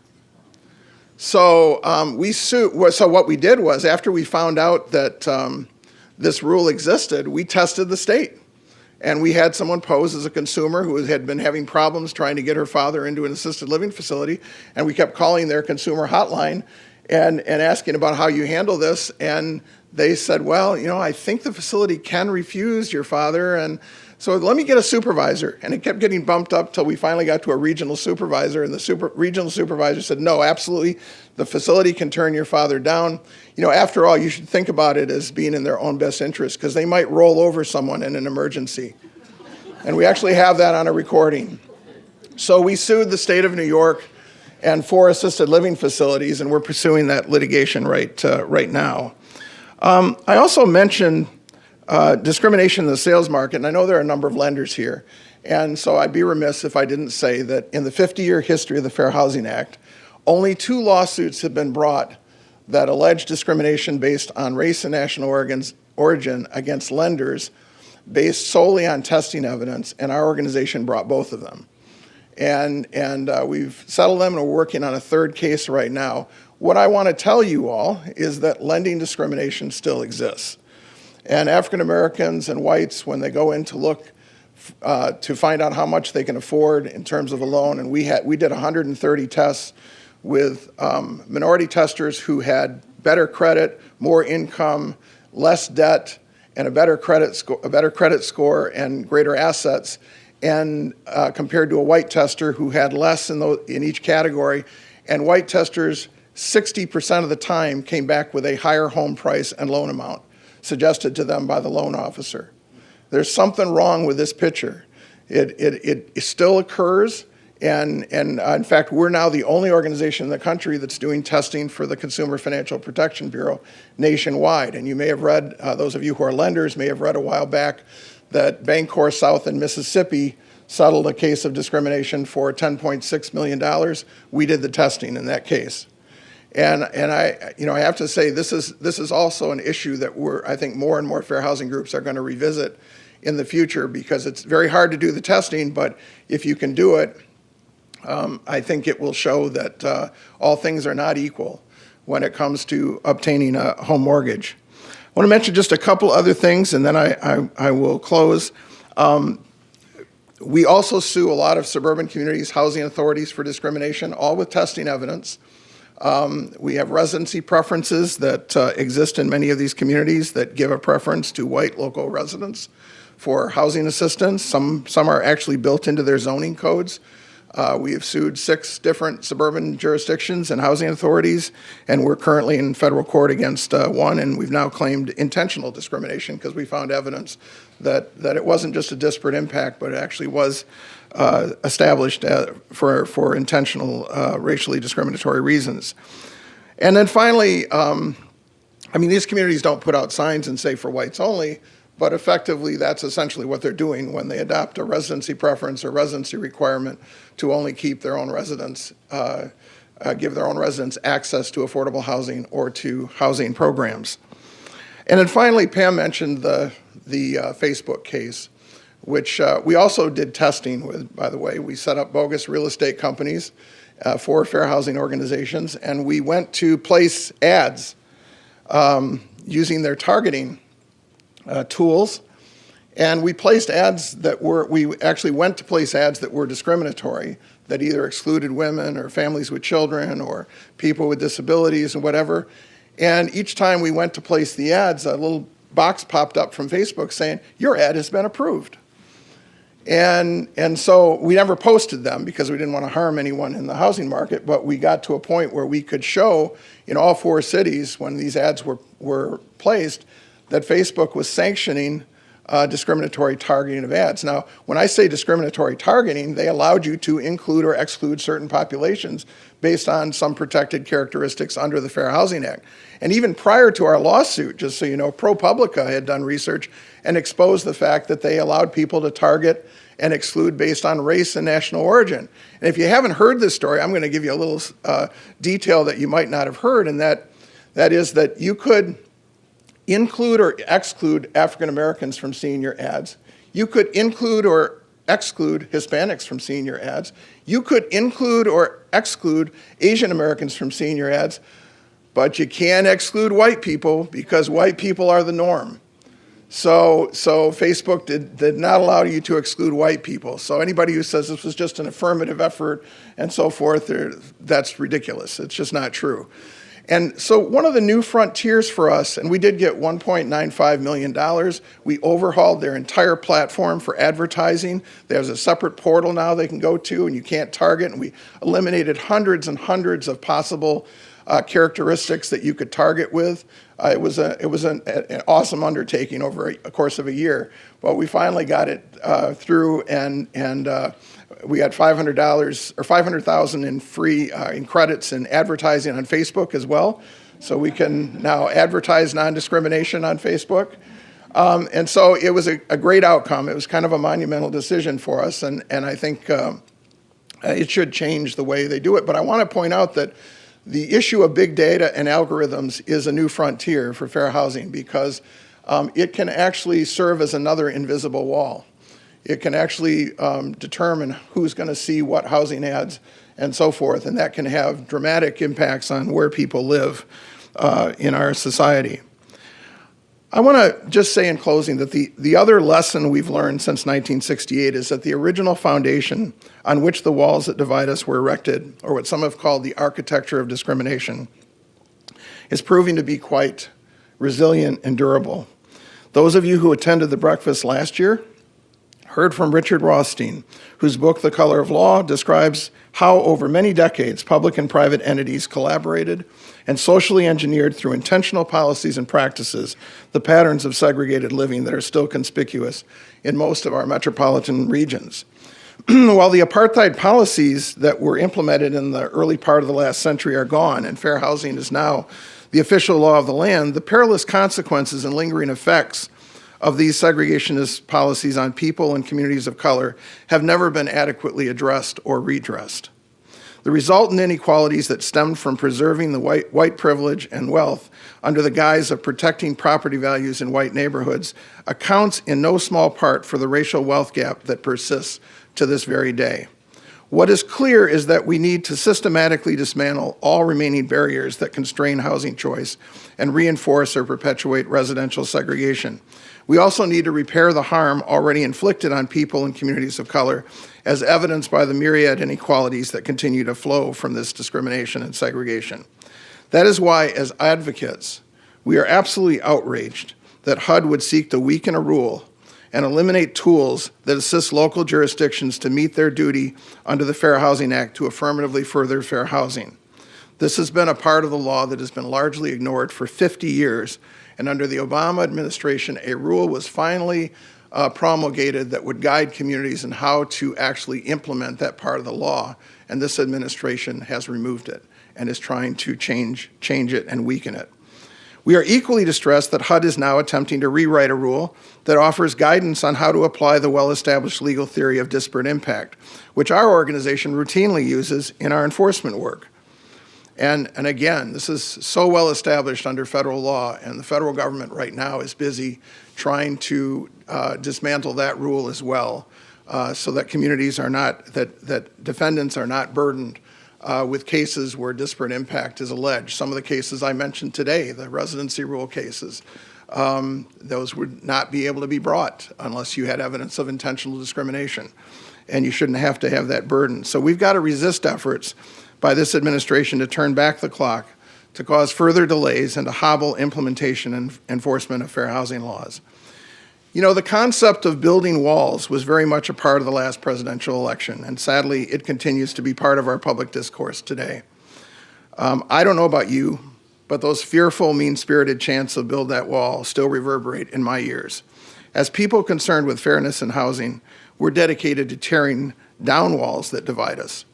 So so what we did was, after we found out that this rule existed, we tested the state. And we had someone pose as a consumer who had been having problems trying to get her father into an assisted living facility, and we kept calling their consumer hotline and asking about how you handle this, and they said, well, I think the facility can refuse your father, and so let me get a supervisor. And it kept getting bumped up till we finally got to a regional supervisor, and the regional supervisor said, no, absolutely, the facility can turn your father down. After all, you should think about it as being in their own best interest, because they might roll over someone in an emergency. And we actually have that on a recording. So we sued the state of New York and 4 assisted living facilities, and we're pursuing that litigation right now. I also mentioned discrimination in the sales market, and I know there are a number of lenders here, and so I'd be remiss if I didn't say that in the 50-year history of the Fair Housing Act, only 2 lawsuits have been brought that allege discrimination based on race and national origin against lenders based solely on testing evidence, and our organization brought both of them. And we've settled them, and we're working on a 3rd case right now. What I want to tell you all is that lending discrimination still exists. And African Americans and whites, when they go in to look to find out how much they can afford in terms of a loan, and we did 130 tests with minority testers who had better credit, more income, less debt, and a better credit score and greater assets, and compared to a white tester who had less in each category. And white testers, 60% of the time, came back with a higher home price and loan amount suggested to them by the loan officer. There's something wrong with this picture. It still occurs, and in fact, we're now the only organization in the country that's doing testing for the Consumer Financial Protection Bureau nationwide. And you may have read, those of you who are lenders may have read a while back that Bancorp South in Mississippi settled a case of discrimination for $10.6 million. We did the testing in that case. And I have to say, this is also an issue that I think more and more fair housing groups are going to revisit in the future, because it's very hard to do the testing, but if you can do it, I think it will show that all things are not equal when it comes to obtaining a home mortgage. I want to mention just a couple other things, and then I will close. We also sue a lot of suburban communities, housing authorities for discrimination, all with testing evidence. We have residency preferences that exist in many of these communities that give a preference to white local residents for housing assistance. Some are actually built into their zoning codes. We have sued 6 different suburban jurisdictions and housing authorities, and we're currently in federal court against 1, and we've now claimed intentional discrimination because we found evidence that it wasn't just a disparate impact, but it actually was established for intentional racially discriminatory reasons. And then finally, these communities don't put out signs and say for whites only, but effectively that's essentially what they're doing when they adopt a residency preference or residency requirement to only keep their own residents, give their own residents access to affordable housing or to housing programs. And then finally, Pam mentioned the Facebook case, which we also did testing with, by the way. We set up bogus real estate companies for fair housing organizations, and we went to place ads using their targeting tools, and we placed ads we actually went to place ads that were discriminatory, that either excluded women or families with children or people with disabilities and whatever. And each time we went to place the ads, a little box popped up from Facebook saying, your ad has been approved. And so we never posted them because we didn't want to harm anyone in the housing market, but we got to a point where we could show in all 4 cities when these ads were placed that Facebook was sanctioning discriminatory targeting of ads. Now, when I say discriminatory targeting, they allowed you to include or exclude certain populations based on some protected characteristics under the Fair Housing Act. And even prior to our lawsuit, just so you know, ProPublica had done research and exposed the fact that they allowed people to target and exclude based on race and national origin. And if you haven't heard this story, I'm going to give you a little detail that you might not have heard, and that is that you could include or exclude African Americans from seeing your ads. You could include or exclude Hispanics from seeing your ads. You could include or exclude Asian Americans from seeing your ads, but you can't exclude white people because white people are the norm. So Facebook did not allow you to exclude white people. So anybody who says this was just an affirmative effort and so forth, that's ridiculous. It's just not true. And so one of the new frontiers for us, and we did get $1.95 million, we overhauled their entire platform for advertising. There's a separate portal now they can go to, and you can't target, and we eliminated hundreds and hundreds of possible characteristics that you could target with. It was an awesome undertaking over a course of a year, but we finally got it through, and we got $500 or $500,000 in free in credits in advertising on Facebook as well. So we can now advertise non-discrimination on Facebook. And so it was a great outcome. It was kind of a monumental decision for us, and I think it should change the way they do it. But I want to point out that the issue of big data and algorithms is a new frontier for fair housing because it can actually serve as another invisible wall. It can actually determine who's going to see what housing ads and so forth, and that can have dramatic impacts on where people live in our society. I want to just say in closing that the other lesson we've learned since 1968 is that the original foundation on which the walls that divide us were erected, or what some have called the architecture of discrimination, is proving to be quite resilient and durable. Those of you who attended the breakfast last year heard from Richard Rothstein, whose book, The Color of Law, describes how over many decades public and private entities collaborated and socially engineered through intentional policies and practices the patterns of segregated living that are still conspicuous in most of our metropolitan regions. While the apartheid policies that were implemented in the early part of the last century are gone and fair housing is now the official law of the land, the perilous consequences and lingering effects of these segregationist policies on people and communities of color have never been adequately addressed or redressed. The resultant inequalities that stemmed from preserving the white privilege and wealth under the guise of protecting property values in white neighborhoods accounts in no small part for the racial wealth gap that persists to this very day. What is clear is that we need to systematically dismantle all remaining barriers that constrain housing choice and reinforce or perpetuate residential segregation. We also need to repair the harm already inflicted on people and communities of color, as evidenced by the myriad inequalities that continue to flow from this discrimination and segregation. That is why, as advocates, we are absolutely outraged that HUD would seek to weaken a rule and eliminate tools that assist local jurisdictions to meet their duty under the Fair Housing Act to affirmatively further fair housing. This has been a part of the law that has been largely ignored for 50 years, and under the Obama administration, a rule was finally promulgated that would guide communities in how to actually implement that part of the law, and this administration has removed it and is trying to change it and weaken it. We are equally distressed that HUD is now attempting to rewrite a rule that offers guidance on how to apply the well-established legal theory of disparate impact, which our organization routinely uses in our enforcement work. And again, this is so well established under federal law, and the federal government right now is busy trying to dismantle that rule as well, so that communities are not, that defendants are not burdened with cases where disparate impact is alleged. Some of the cases I mentioned today, the residency rule cases, those would not be able to be brought unless you had evidence of intentional discrimination, and you shouldn't have to have that burden. So we've got to resist efforts by this administration to turn back the clock, to cause further delays, and to hobble implementation and enforcement of fair housing laws. You know, the concept of building walls was very much a part of the last presidential election, and sadly, it continues to be part of our public discourse today. I don't know about you, but those fearful, mean-spirited chants of build that wall still reverberate in my ears. As people concerned with fairness in housing, we're dedicated to tearing down walls that divide us.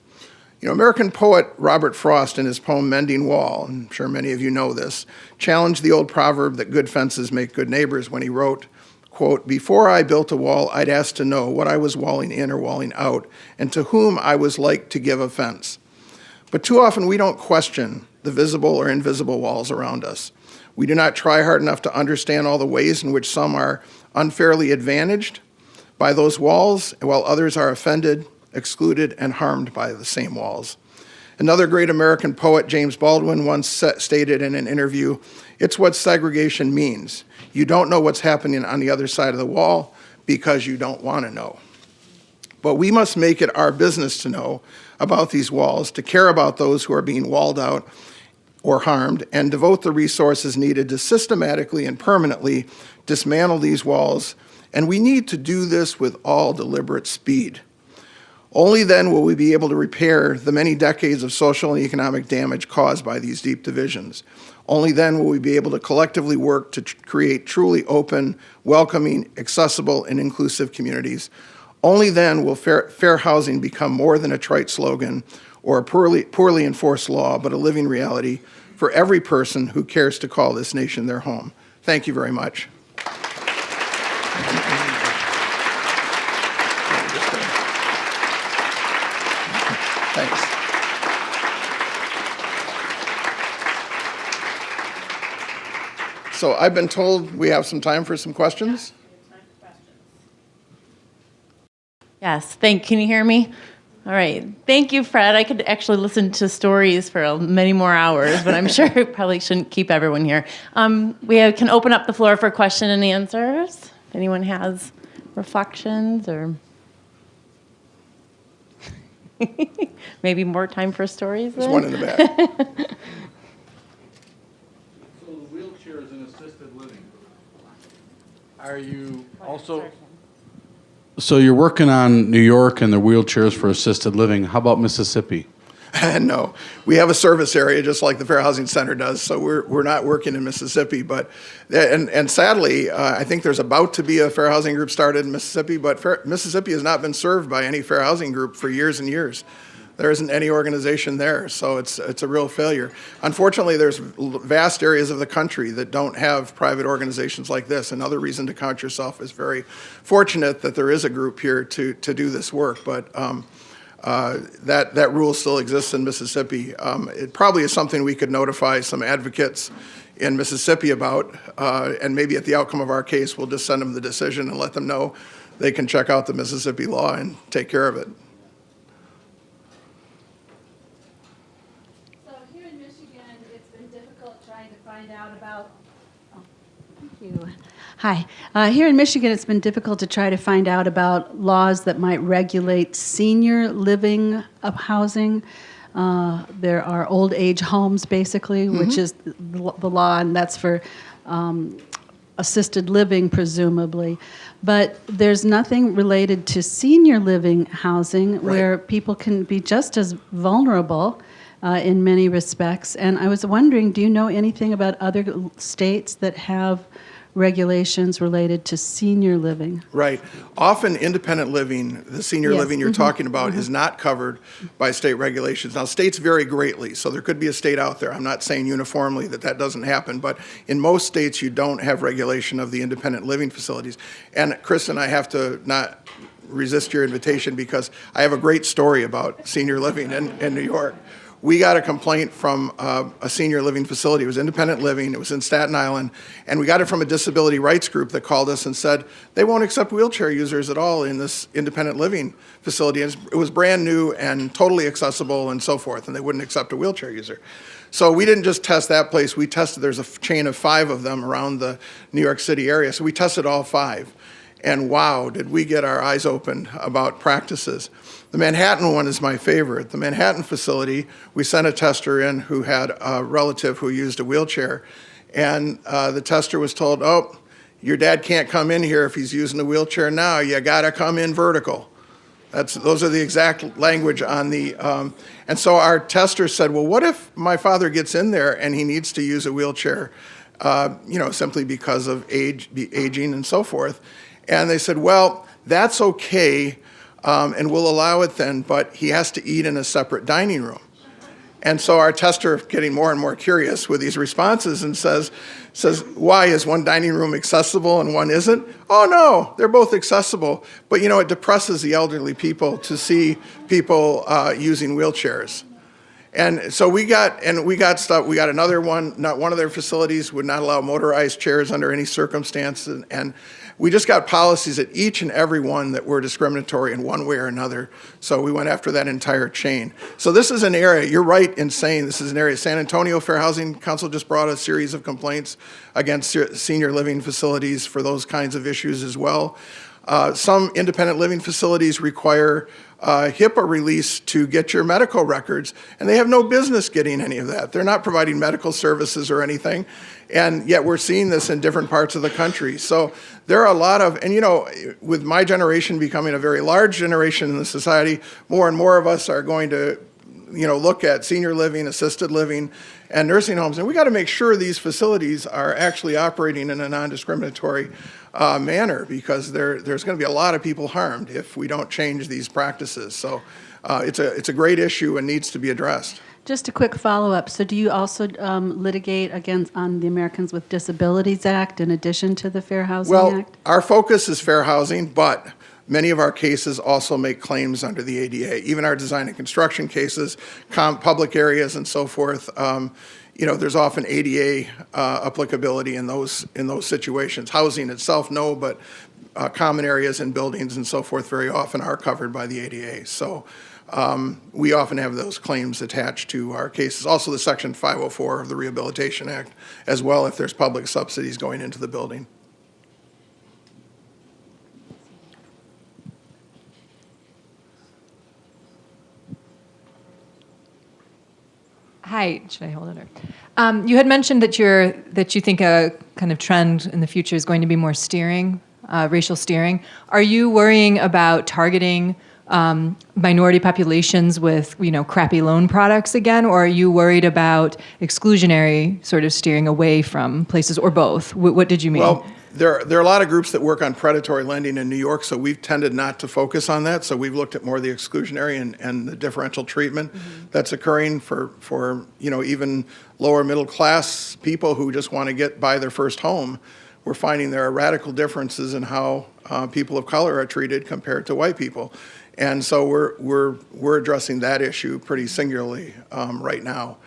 You know, American poet Robert Frost, in his poem Mending Wall, and I'm sure many of you know this, challenged the old proverb that good fences make good neighbors when he wrote, quote, "Before I built a wall, I'd ask to know what I was walling in or walling out, and to whom I was like to give offense." But too often we don't question the visible or invisible walls around us. We do not try hard enough to understand all the ways in which some are unfairly advantaged by those walls, while others are offended, excluded, and harmed by the same walls. Another great American poet, James Baldwin, once stated in an interview, "It's what segregation means. You don't know what's happening on the other side of the wall because you don't want to know." But we must make it our business to know about these walls, to care about those who are being walled out or harmed, and devote the resources needed to systematically and permanently dismantle these walls. And we need to do this with all deliberate speed. Only then will we be able to repair the many decades of social and economic damage caused by these deep divisions. Only then will we be able to collectively work to create truly open, welcoming, accessible, and inclusive communities. Only then will fair housing become more than a trite slogan or a poorly enforced law, but a living reality for every person who cares to call this nation their home. Thank you very much. Thanks. So I've been told we have some time for some questions. Yes, can you hear me? All right. Thank you, Fred. I could actually listen to stories for many more hours, but I'm sure it probably shouldn't keep everyone here. We can open up the floor for question and answers. If anyone has reflections or maybe more time for stories. There's one in the back. So the wheelchair is in assisted living. Are you also... So you're working on New York and the wheelchairs for assisted living. How about Mississippi? No, we have a service area just like the Fair Housing Center does, so we're not working in Mississippi. But and sadly, I think there's about to be a fair housing group started in Mississippi, but Mississippi has not been served by any fair housing group for years and years. There isn't any organization there, so it's a real failure. Unfortunately, there's vast areas of the country that don't have private organizations like this. Another reason to count yourself as very fortunate that there is a group here to do this work, but that rule still exists in Mississippi. It probably is something we could notify some advocates in Mississippi about, and maybe at the outcome of our case, we'll just send them the decision and let them know they can check out the Mississippi law and take care of it. So here in Michigan, it's been difficult trying to find out about. Oh, thank you. Hi. Here in Michigan, it's been difficult to try to find out about laws that might regulate senior living housing. There are old age homes, basically, which is the law, and that's for assisted living, presumably. But there's nothing related to senior living housing where people can be just as vulnerable in many respects. And I was wondering, do you know anything about other states that have regulations related to senior living? Right. Often independent living, the senior living you're talking about, is not covered by state regulations. Now, states vary greatly, so there could be a state out there. I'm not saying uniformly that doesn't happen, but in most states you don't have regulation of the independent living facilities. And Kristen, I have to not resist your invitation because I have a great story about senior living in New York. We got a complaint from a senior living facility. It was independent living. It was in Staten Island. And we got it from a disability rights group that called us and said they won't accept wheelchair users at all in this independent living facility. And it was brand new and totally accessible and so forth, and they wouldn't accept a wheelchair user. So we didn't just test that place. We tested, there's a chain of 5 of them around the New York City area. So we tested all 5. And wow, did we get our eyes opened about practices. The Manhattan one is my favorite. The Manhattan facility, we sent a tester in who had a relative who used a wheelchair. And the tester was told, oh, your dad can't come in here if he's using a wheelchair now. You got to come in vertical. Those are the exact language on the, and so our tester said, well, what if my father gets in there and he needs to use a wheelchair simply because of aging and so forth. And they said, well, that's okay, and we'll allow it then, but he has to eat in a separate dining room. And so our tester, getting more and more curious with these responses, and says, why, is one dining room accessible and one isn't? Oh, no, they're both accessible. But, it depresses the elderly people to see people using wheelchairs. And so we got stuff. We got another one. Not one of their facilities would not allow motorized chairs under any circumstance, and we just got policies at each and every one that were discriminatory in one way or another. So we went after that entire chain. So this is an area, you're right in saying this is an area. San Antonio Fair Housing Council just brought a series of complaints against senior living facilities for those kinds of issues as well. Some independent living facilities require HIPAA release to get your medical records, and they have no business getting any of that. They're not providing medical services or anything, and yet we're seeing this in different parts of the country. So there are a lot of, and with my generation becoming a very large generation in the society, more and more of us are going to look at senior living, assisted living, and nursing homes. And we got to make sure these facilities are actually operating in a non-discriminatory manner, because there's going to be a lot of people harmed if we don't change these practices. So it's a great issue and needs to be addressed. Just a quick follow-up. So do you also litigate on the Americans with Disabilities Act in addition to the Fair Housing Act? Our focus is fair housing, but many of our cases also make claims under the ADA. Even our design and construction cases, public areas and so forth, there's often ADA applicability in those situations. Housing itself, no, but common areas and buildings and so forth very often are covered by the ADA. So we often have those claims attached to our cases. Also the Section 504 of the Rehabilitation Act as well, if there's public subsidies going into the building. Hi, should I hold it? You had mentioned that you think a kind of trend in the future is going to be more steering, racial steering. Are you worrying about targeting minority populations with crappy loan products again, or are you worried about exclusionary sort of steering away from places, or both? What did you mean? Well, there are a lot of groups that work on predatory lending in New York, so we've tended not to focus on that. So we've looked at more of the exclusionary and the differential treatment that's occurring for even lower middle class people who just want to buy their first home. We're finding there are radical differences in how people of color are treated compared to white people, and so we're addressing that issue pretty singularly right now.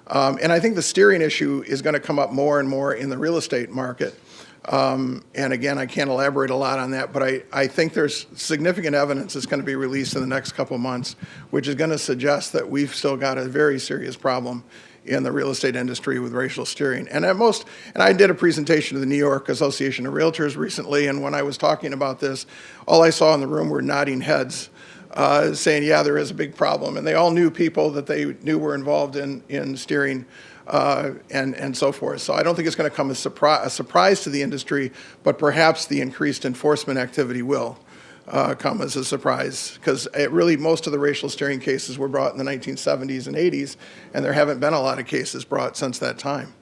And I think the steering issue is going to come up more and more in the real estate market. And again, I can't elaborate a lot on that, but I think there's significant evidence that's going to be released in the next couple of months, which is going to suggest that we've still got a very serious problem in the real estate industry with racial steering. And I did a presentation to the New York Association of Realtors recently, and when I was talking about this, all I saw in the room were nodding heads, saying, yeah, there is a big problem. And they all knew people that they knew were involved in steering and so forth. So I don't think it's going to come as a surprise to the industry, but perhaps the increased enforcement activity will come as a surprise, because really most of the racial steering cases were brought in the 1970s and 80s, and there haven't been a lot of cases brought since that time.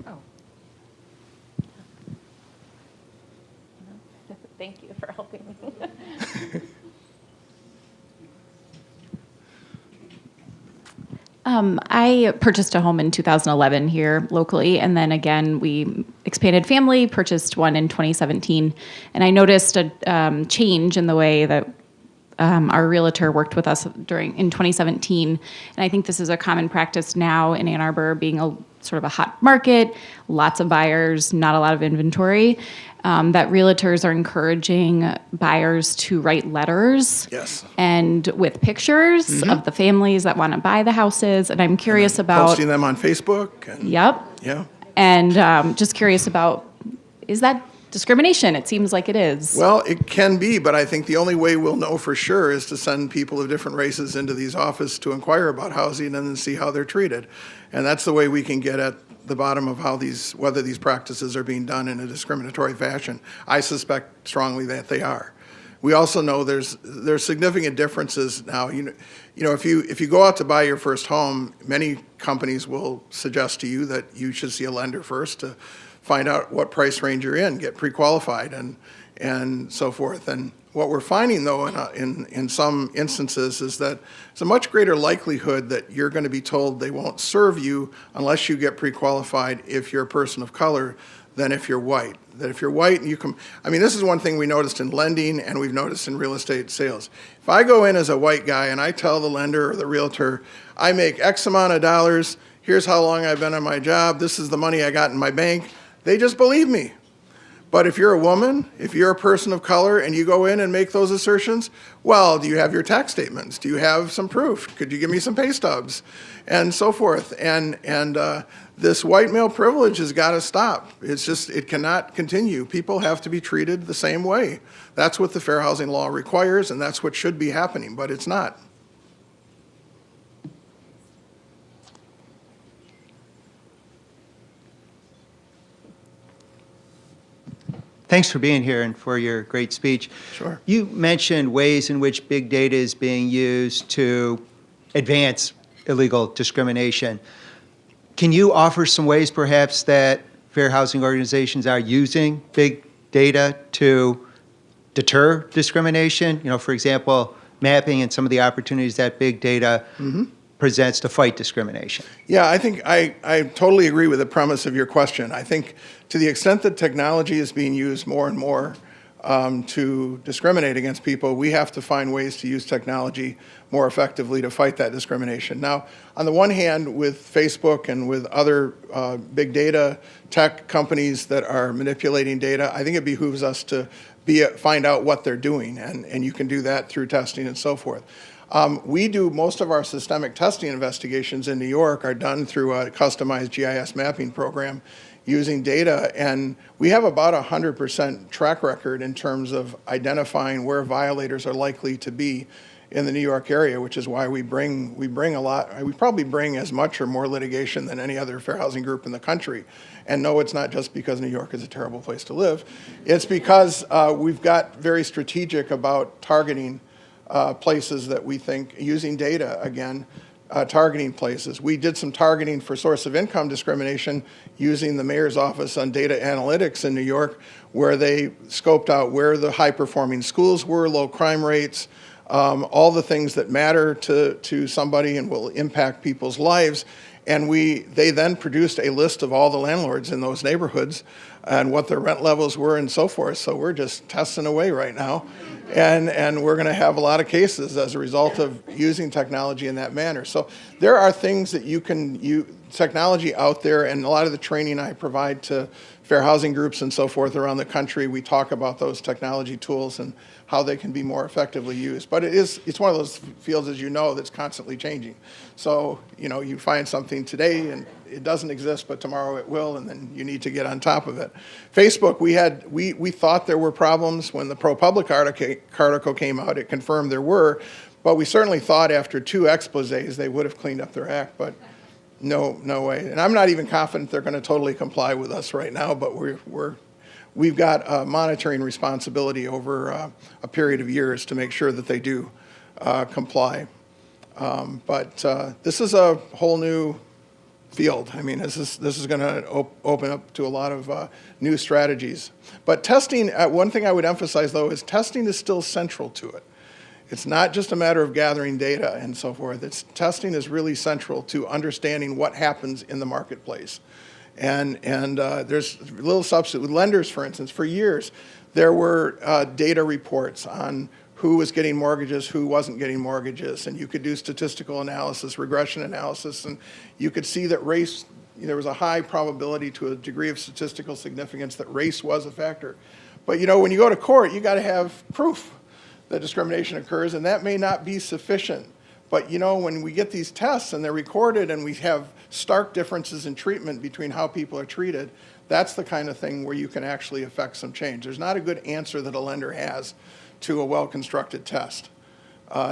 Oh. Thank you for helping me. I purchased a home in 2011 here locally, and then again we expanded family, purchased one in 2017, and I noticed a change in the way that our realtor worked with us in 2017, and I think this is a common practice now in Ann Arbor, being a sort of a hot market, lots of buyers, not a lot of inventory. That realtors are encouraging buyers to write letters, Yes, and with pictures of the families that want to buy the houses. And I'm curious about posting them on Facebook. And, Yep. Yeah. And just curious about, is that discrimination? It seems like it is. Well, it can be, but I think the only way we'll know for sure is to send people of different races into these offices to inquire about housing and then see how they're treated. And that's the way we can get at the bottom of whether these practices are being done in a discriminatory fashion. I suspect strongly that they are. We also know there's significant differences now. You know, if you go out to buy your first home, many companies will suggest to you that you should see a lender first to find out what price range you're in, get pre-qualified, and so forth. And what we're finding, though, in some instances, is that there's a much greater likelihood that you're going to be told they won't serve you unless you get pre-qualified if you're a person of color than if you're white. That if you're white and you come, I mean, this is one thing we noticed in lending and we've noticed in real estate sales. If I go in as a white guy and I tell the lender or the realtor, I make X amount of dollars, here's how long I've been on my job, this is the money I got in my bank, they just believe me. But if you're a woman, if you're a person of color and you go in and make those assertions, well, do you have your tax statements? Do you have some proof? Could you give me some pay stubs? And so forth. And this white male privilege has got to stop. It's just, it cannot continue. People have to be treated the same way. That's what the fair housing law requires, and that's what should be happening, but it's not. Thanks for being here and for your great speech. Sure. You mentioned ways in which big data is being used to advance illegal discrimination. Can you offer some ways, perhaps, that fair housing organizations are using big data to deter discrimination? You know, for example, mapping and some of the opportunities that big data presents to fight discrimination. Yeah, I think I totally agree with the premise of your question. I think to the extent that technology is being used more and more to discriminate against people, we have to find ways to use technology more effectively to fight that discrimination. Now, on the one hand, with Facebook and with other big data tech companies that are manipulating data, I think it behooves us to find out what they're doing, and you can do that through testing and so forth. We do most of our systemic testing investigations in New York are done through a customized GIS mapping program using data, and we have about 100% track record in terms of identifying where violators are likely to be in the New York area, which is why we bring a lot. We probably bring as much or more litigation than any other fair housing group in the country. And no, it's not just because New York is a terrible place to live. It's because we've got very strategic about targeting places that we think, using data again, targeting places. We did some targeting for source of income discrimination using the mayor's office on data analytics in New York, where they scoped out where the high-performing schools were, low crime rates, all the things that matter to somebody and will impact people's lives. And they then produced a list of all the landlords in those neighborhoods and what their rent levels were and so forth. So we're just testing away right now. And we're going to have a lot of cases as a result of using technology in that manner. So there are things that you can use, technology out there, and a lot of the training I provide to fair housing groups and so forth around the country, we talk about those technology tools and how they can be more effectively used. But it's one of those fields, as you know, that's constantly changing. So, you know, you find something today and it doesn't exist, but tomorrow it will, and then you need to get on top of it. Facebook, we thought there were problems when the ProPublica article came out. It confirmed there were, but we certainly thought after 2 exposés they would have cleaned up their act, but no way. And I'm not even confident they're going to totally comply with us right now, but we've got a monitoring responsibility over a period of years to make sure that they do comply. But this is a whole new field. I mean, this is going to open up to a lot of new strategies. But testing, one thing I would emphasize, though, is testing is still central to it. It's not just a matter of gathering data and so forth. Testing is really central to understanding what happens in the marketplace. And there's little substitute. With lenders, for instance, for years, there were data reports on who was getting mortgages, who wasn't getting mortgages, and you could do statistical analysis, regression analysis, and you could see that race, there was a high probability to a degree of statistical significance that race was a factor. But, you know, when you go to court, you got to have proof that discrimination occurs, and that may not be sufficient. But, you know, when we get these tests and they're recorded and we have stark differences in treatment between how people are treated, that's the kind of thing where you can actually affect some change. There's not a good answer that a lender has to a well-constructed test.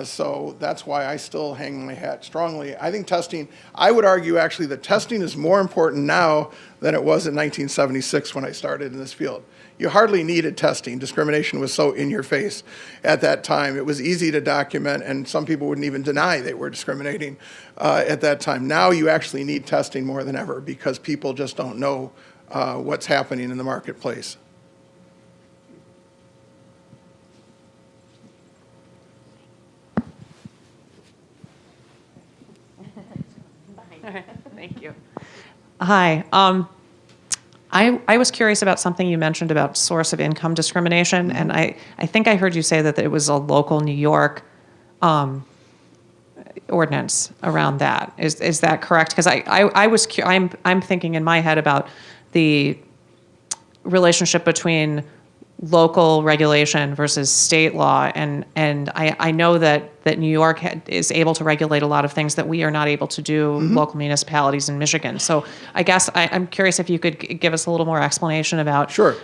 So that's why I still hang my hat strongly. I think testing, I would argue actually that testing is more important now than it was in 1976 when I started in this field. You hardly needed testing. Discrimination was so in your face at that time. It was easy to document, and some people wouldn't even deny they were discriminating at that time. Now you actually need testing more than ever because people just don't know what's happening in the marketplace. Thank you. Hi. I was curious about something you mentioned about source of income discrimination, and I think I heard you say that it was a local New York ordinance around that. Is that correct? Because I'm thinking in my head about the relationship between local regulation versus state law, and I know that New York is able to regulate a lot of things that we are not able to do, local municipalities in Michigan. So I guess I'm curious if you could give us a little more explanation about Sure.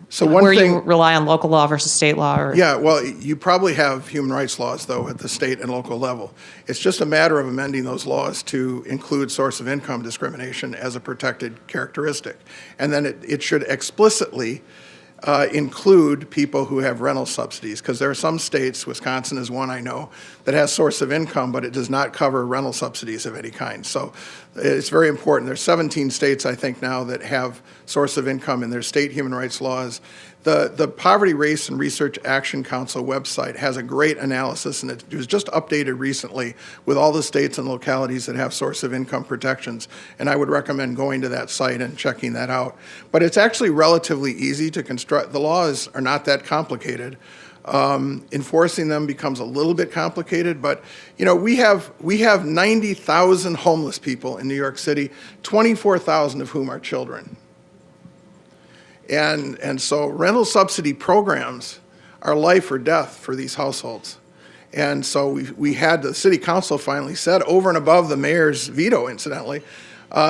So where you rely on local law versus state law. Or, Yeah, well, you probably have human rights laws, though, at the state and local level. It's just a matter of amending those laws to include source of income discrimination as a protected characteristic. And then it should explicitly include people who have rental subsidies, because there are some states, Wisconsin is one I know, that has source of income, but it does not cover rental subsidies of any kind. So it's very important. There's 17 states, I think, now that have source of income in their state human rights laws. The Poverty, Race, and Research Action Council website has a great analysis, and it was just updated recently with all the states and localities that have source of income protections. And I would recommend going to that site and checking that out. But it's actually relatively easy to construct. The laws are not that complicated. Enforcing them becomes a little bit complicated, but we have 90,000 homeless people in New York City, 24,000 of whom are children. And so rental subsidy programs are life or death for these households. And so we had the city council finally said, over and above the mayor's veto, incidentally,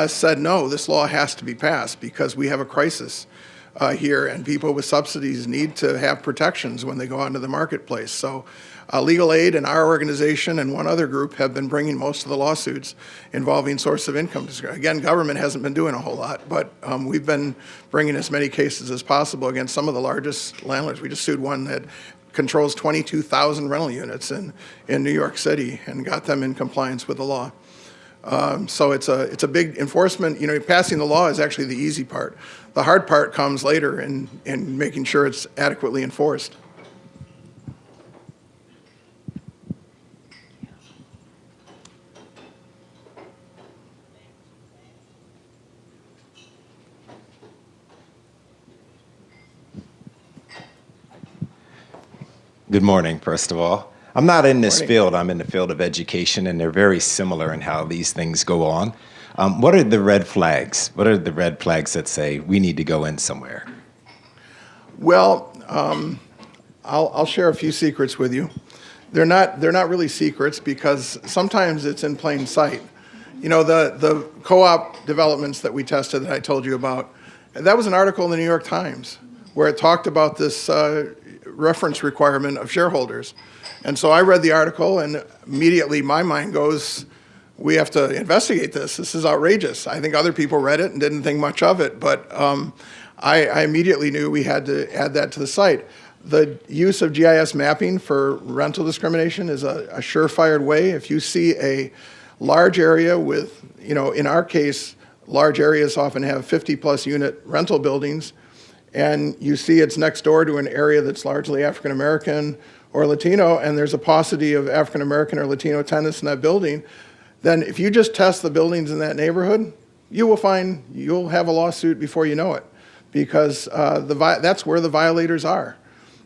said, no, this law has to be passed because we have a crisis here, and people with subsidies need to have protections when they go out into the marketplace. So Legal Aid and our organization and one other group have been bringing most of the lawsuits involving source of income. Again, government hasn't been doing a whole lot, but we've been bringing as many cases as possible against some of the largest landlords. We just sued one that controls 22,000 rental units in New York City and got them in compliance with the law. So it's a big enforcement. Passing the law is actually the easy part. The hard part comes later in making sure it's adequately enforced. Good morning, first of all. I'm not in this field. I'm in the field of education, and they're very similar in how these things go on. What are the red flags? What are the red flags that say we need to go in somewhere? Well, I'll share a few secrets with you. They're not really secrets because sometimes it's in plain sight. The co-op developments that we tested that I told you about, that was an article in the New York Times where it talked about this reference requirement of shareholders. And so I read the article, and immediately my mind goes, we have to investigate this. This is outrageous. I think other people read it and didn't think much of it, but I immediately knew we had to add that to the site. The use of GIS mapping for rental discrimination is a surefire way. If you see a large area with, in our case, large areas often have 50-plus unit rental buildings, and you see it's next door to an area that's largely African American or Latino, and there's a paucity of African American or Latino tenants in that building, then if you just test the buildings in that neighborhood, you'll have a lawsuit before you know it, because that's where the violators are.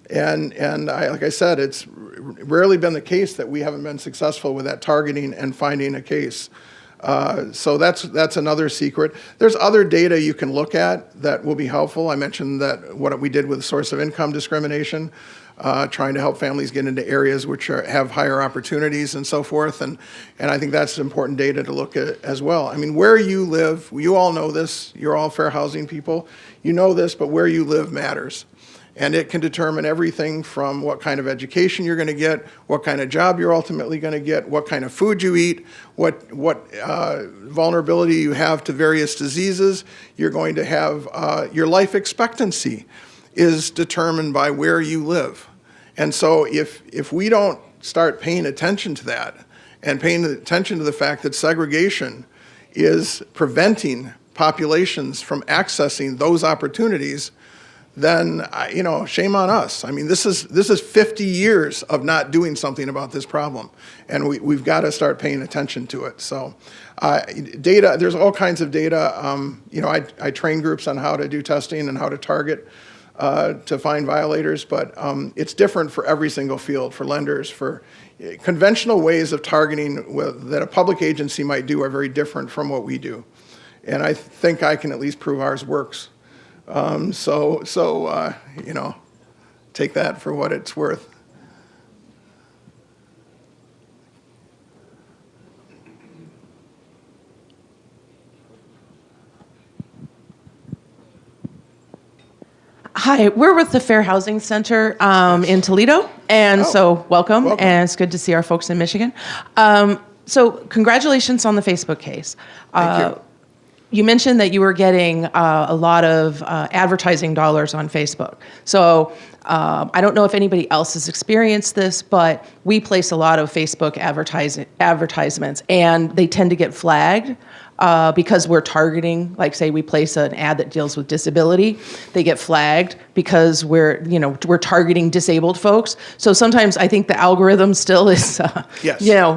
And like I said, it's rarely been the case that we haven't been successful with that targeting and finding a case. So that's another secret. There's other data you can look at that will be helpful. I mentioned that what we did with source of income discrimination. trying to help families get into areas which have higher opportunities and so forth. And I think that's important data to look at as well. I mean, where you live, you all know this, you're all fair housing people, you know this, but where you live matters. And it can determine everything from what kind of education you're going to get, what kind of job you're ultimately going to get, what kind of food you eat, what vulnerability you have to various diseases. You're going to have your life expectancy is determined by where you live. And so if we don't start paying attention to that and paying attention to the fact that segregation is preventing populations from accessing those opportunities, then shame on us. I mean, this is 50 years of not doing something about this problem, and we've got to start paying attention to it. So, data. There's all kinds of data. I train groups on how to do testing and how to target to find violators, but it's different for every single field. For lenders, for conventional ways of targeting that a public agency might do are very different from what we do, and I think I can at least prove ours works. Take that for what it's worth. Hi, we're with the Fair Housing Center in Toledo, and so welcome, and it's good to see our folks in Michigan. So congratulations on the Facebook case. Thank you. You mentioned that you were getting a lot of advertising dollars on Facebook. So I don't know if anybody else has experienced this, but we place a lot of Facebook advertisements, and they tend to get flagged because we're targeting, like say we place an ad that deals with disability, they get flagged because we're targeting disabled folks. So sometimes I think the algorithm still is,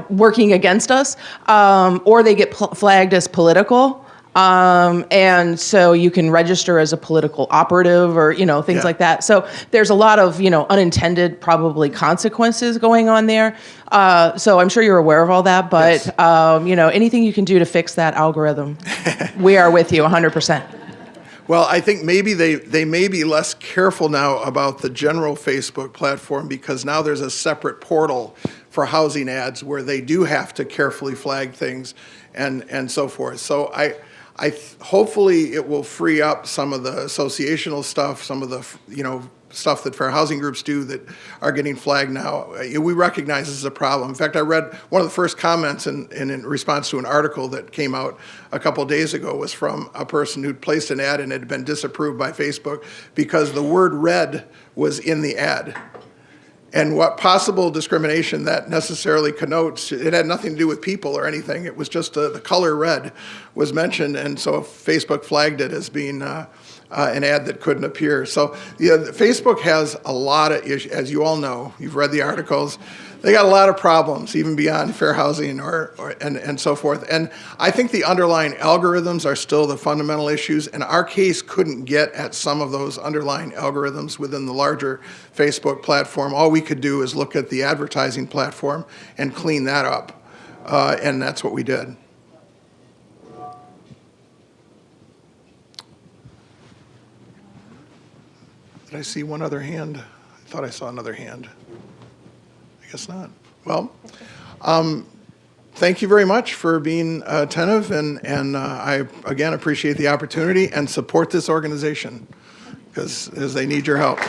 working against us, or they get flagged as political. And so you can register as a political operative or, things like that. So there's a lot of, unintended probably consequences going on there. So I'm sure you're aware of all that, but, anything you can do to fix that algorithm, we are with you 100%. Well, I think maybe they may be less careful now about the general Facebook platform because now there's a separate portal for housing ads where they do have to carefully flag things and so forth. So hopefully it will free up some of the associational stuff, some of the, stuff that fair housing groups do that are getting flagged now. We recognize this is a problem. In fact, I read one of the first comments in response to an article that came out a couple of days ago was from a person who'd placed an ad and it had been disapproved by Facebook because the word red was in the ad. And what possible discrimination that necessarily connotes, it had nothing to do with people or anything. It was just the color red was mentioned, and so Facebook flagged it as being an ad that couldn't appear. So Facebook has a lot of issues, as you all know. You've read the articles. They got a lot of problems, even beyond fair housing and so forth. And I think the underlying algorithms are still the fundamental issues, and our case couldn't get at some of those underlying algorithms within the larger Facebook platform. All we could do is look at the advertising platform and clean that up, and that's what we did. Did I see one other hand? I thought I saw another hand. I guess not. Well, thank you very much for being attentive, and I, again, appreciate the opportunity and support this organization because they need your help.